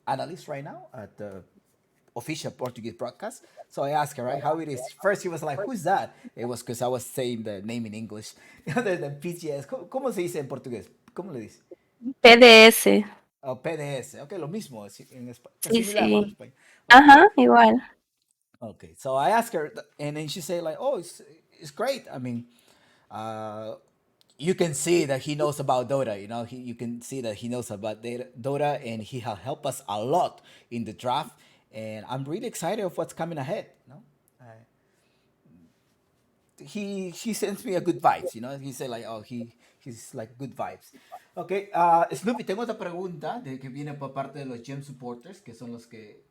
analyst right now at the official Portuguese broadcast. So I asked her, right, how it is. First, she was like, who's that? It was because I was saying the name in English. Other than PGS. ¿Cómo se dice en portugués? ¿Cómo le dice? PDS. O PDS. Ok, lo mismo, Sí, similar, ¿no? En sí. español. Ok. Ajá, igual. Okay, so I asked her, and then she said like, "Oh, it's great. I mean, uh, you can see that he knows about Dota. You can see that he knows about Dota, and he has helped us a lot in the draft. And I'm really excited of what's coming ahead. He sends me a good vibes. He said like, oh, he's like good vibes. Ok, Snoopy, tengo otra pregunta que viene por parte de los Gem Supporters, que son los que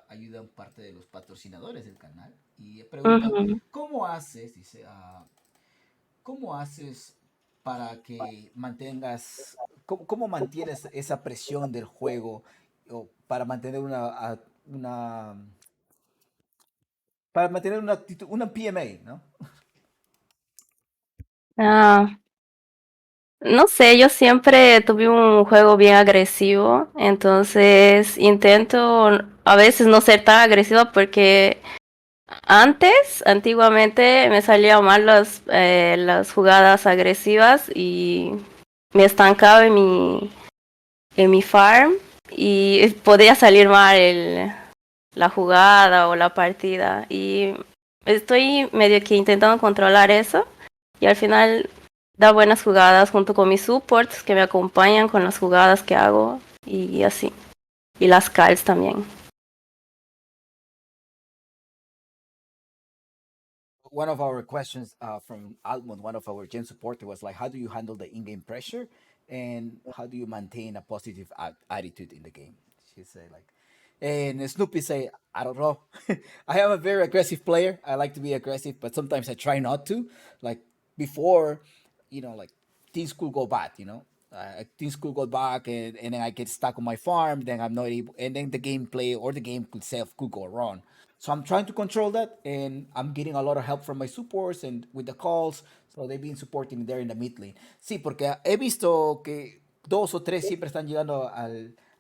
ayudan parte de los patrocinadores del canal. Y preguntan, Ujú. ¿cómo haces, dice, cómo haces para que mantengas, cómo mantienes esa presión del juego o para mantener una, para mantener una actitud, una PMA, ¿no? Ah, no sé, yo siempre tuve un juego bien agresivo, entonces intento a veces no ser tan agresiva porque antiguamente me salían mal las jugadas agresivas y me estancaba en mi farm y podía salir mal la jugada o la partida. Y estoy medio que intentando controlar eso y al final da buenas jugadas junto con mis supports que me acompañan con las jugadas que hago y así. Y las calls también. One of our questions from Almond, one of our gen supporter, was like, how do you handle the in-game pressure, and how do you maintain a positive attitude in the game? She said like, and Snoopy say, I don't know. I am a very aggressive player. I like to be aggressive, but sometimes I try not to. Like before, like things could go bad. Things could go back, and then I get stuck on my farm. Then I'm not able, and then the gameplay or the game itself could go wrong. So I'm trying to control that, and I'm getting a lot of help from my supports and with the calls. So they've been supporting me there in the mid lane. Sí, porque he visto que dos o tres siempre están llegando a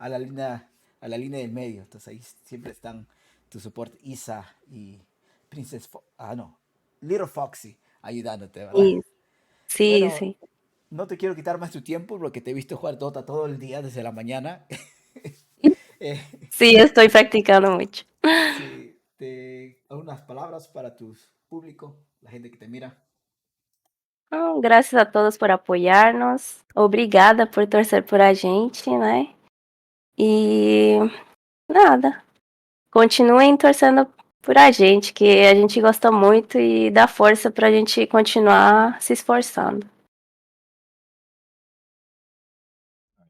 la línea del medio. Entonces ahí siempre están tu support Isa y no, Little Foxy ayudándote, ¿verdad? Y sí, Bueno, sí. no te quiero quitar más tu tiempo porque te he visto jugar Dota todo el día desde la mañana. Eh, Sí, estoy practicando mucho. sí, algunas palabras para tu público, la gente que te mira. Graças a todos por apoiar-nos. Obrigada por torcer por a gente, né? E nada. Continuem torcendo por a gente, que a gente gosta muito e dá força pra gente continuar se esforçando.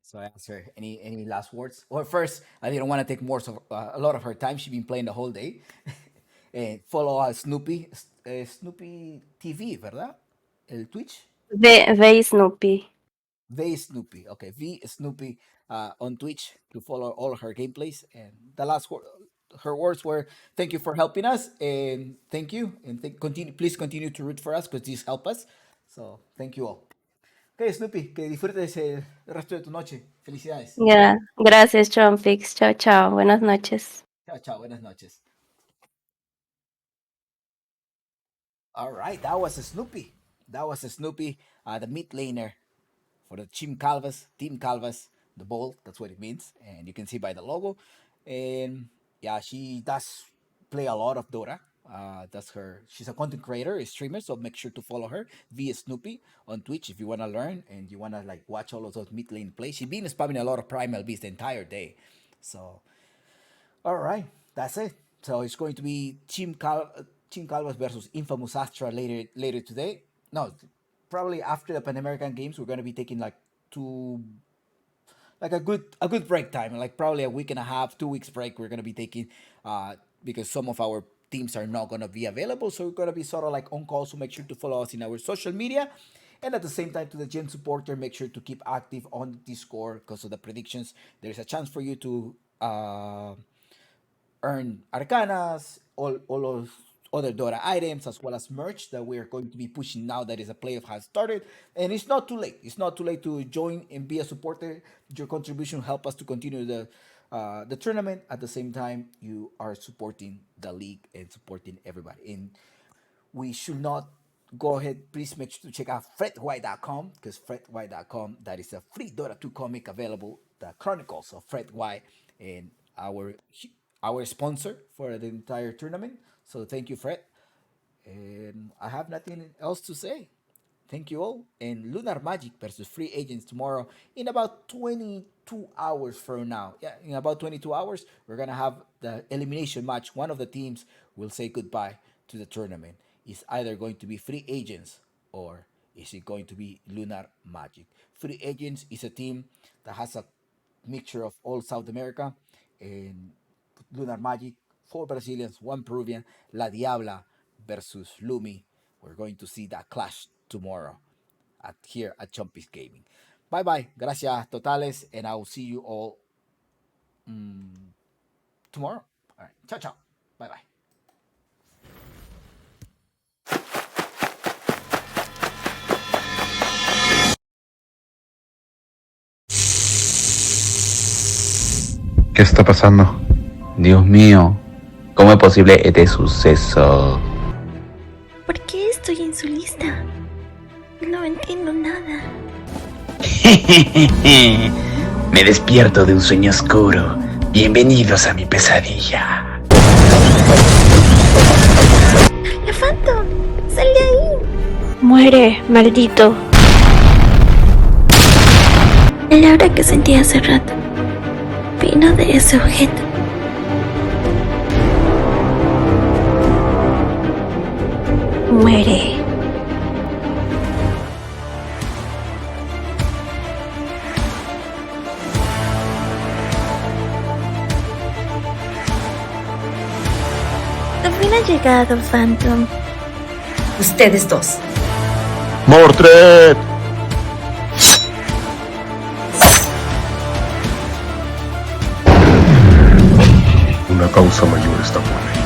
So I asked her any last words. Well, first, I didn't want to take a lot of her time. She's been playing the whole day. Follow Snoopy, Snoopy TV, ¿verdad? El Twitch. Vê Snoopy. V Snoopy. Okay, V Snoopy on Twitch to follow all her gameplays. And the her words were, "Thank you for helping us, and thank you, and continue. Please continue to root for us because this help us. So thank you all." Okay, Snoopy, que disfrutes el resto de tu noche. Felicidades. Gracias, Trumpix. Tchau, tchau. Buenas noches. Chao, chao. Buenas noches. All right, that was a Snoopy. That was a Snoopy, the mid laner for the Team Calvas, the bold, that's what it means. And you can see by the logo. And yeah, she does play a lot of Dota. She's a content creator, a streamer, so make sure to follow her via Snoopy on Twitch if you want to learn and you want to like watch all of those mid lane plays. She's been spamming a lot of Primal Beast the entire day. So all right, that's it. So it's going to be Team Calvas versus Infamous Astra later today. No, probably after the Pan American Games, we're going to be taking like two, like a good break time, like probably a week and a half, 2 weeks break. We're going to be taking because some of our teams are not going to be available, so we're going to be sort of like on call. So make sure to follow us in our social media. And at the same time, to the Gen supporter, make sure to keep active on the Discord because of the predictions. There's a chance for you to earn arcanas, all of other Dota items, as well as merch that we are going to be pushing now that is a playoff has started. And it's not too late. It's not too late to join and be a supporter. Your contribution help us to continue the tournament. At the same time, you are supporting the league and supporting everybody. And we should not go ahead. Please make sure to check out fredwhite.com because fredwhite.com, that is a free Dota 2 comic available, the Chronicles of Fred White, and our sponsor for the entire tournament. So thank you, Fred. And I have nothing else to say. Thank you all. And Lunar Magic versus Free Agents tomorrow in about 22 hours from now. Yeah, in about 22 hours, we're going to have the elimination match. One of the teams will say goodbye to the tournament. It's either going to be Free Agents or is it going to be Lunar Magic? Free Agents is a team that has a mixture of all South America, and Lunar Magic, four Brazilians, one Peruvian, La Diabla versus Lumi. We're going to see that clash tomorrow here at Chumpy's Gaming. Bye bye. Gracias totales, and I will see you all tomorrow. All right. Ciao, ciao. Bye bye. ¿Qué está pasando? Dios mío, ¿cómo es posible este suceso? ¿Por qué estoy en su lista? No entiendo nada. Me despierto de un sueño oscuro. Bienvenidos a mi pesadilla. ¡La Phantom! ¡Sal de ahí! Muere, maldito. El aura que sentí hace rato vino de ese objeto. Muere. Al fin ha llegado, Phantom. Ustedes dos. ¡Mordred! Una causa mayor está por venir.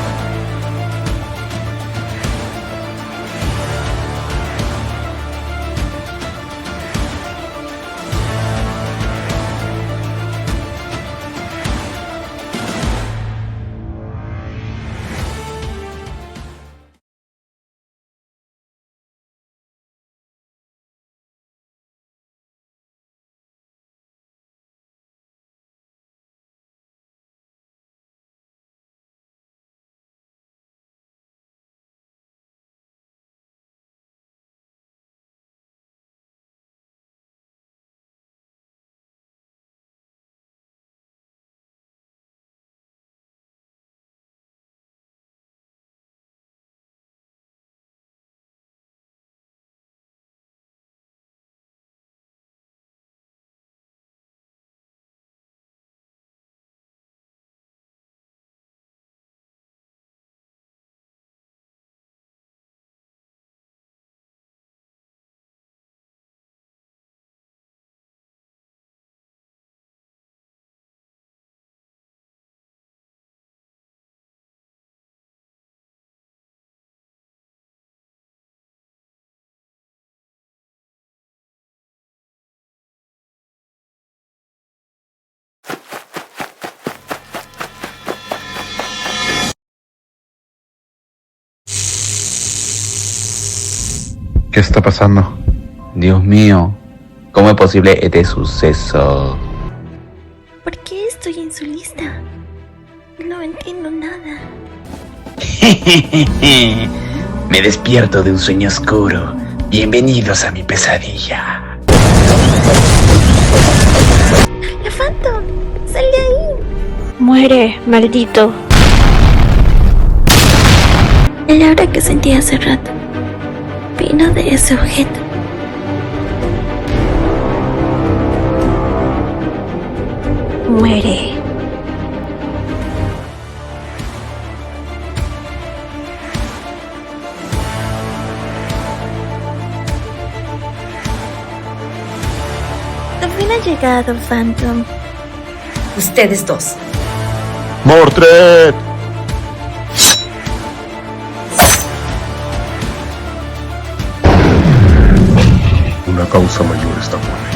¿Qué está pasando? Dios mío, ¿cómo es posible este suceso? ¿Por qué estoy en su lista? No entiendo nada. Me despierto de un sueño oscuro. Bienvenidos a mi pesadilla. ¡La Phantom! ¡Sal de ahí! Muere, maldito. El aura que sentí hace rato vino de ese objeto. Muere. Al fin ha llegado, Phantom. Ustedes dos. ¡Mordred! Una causa mayor está por venir.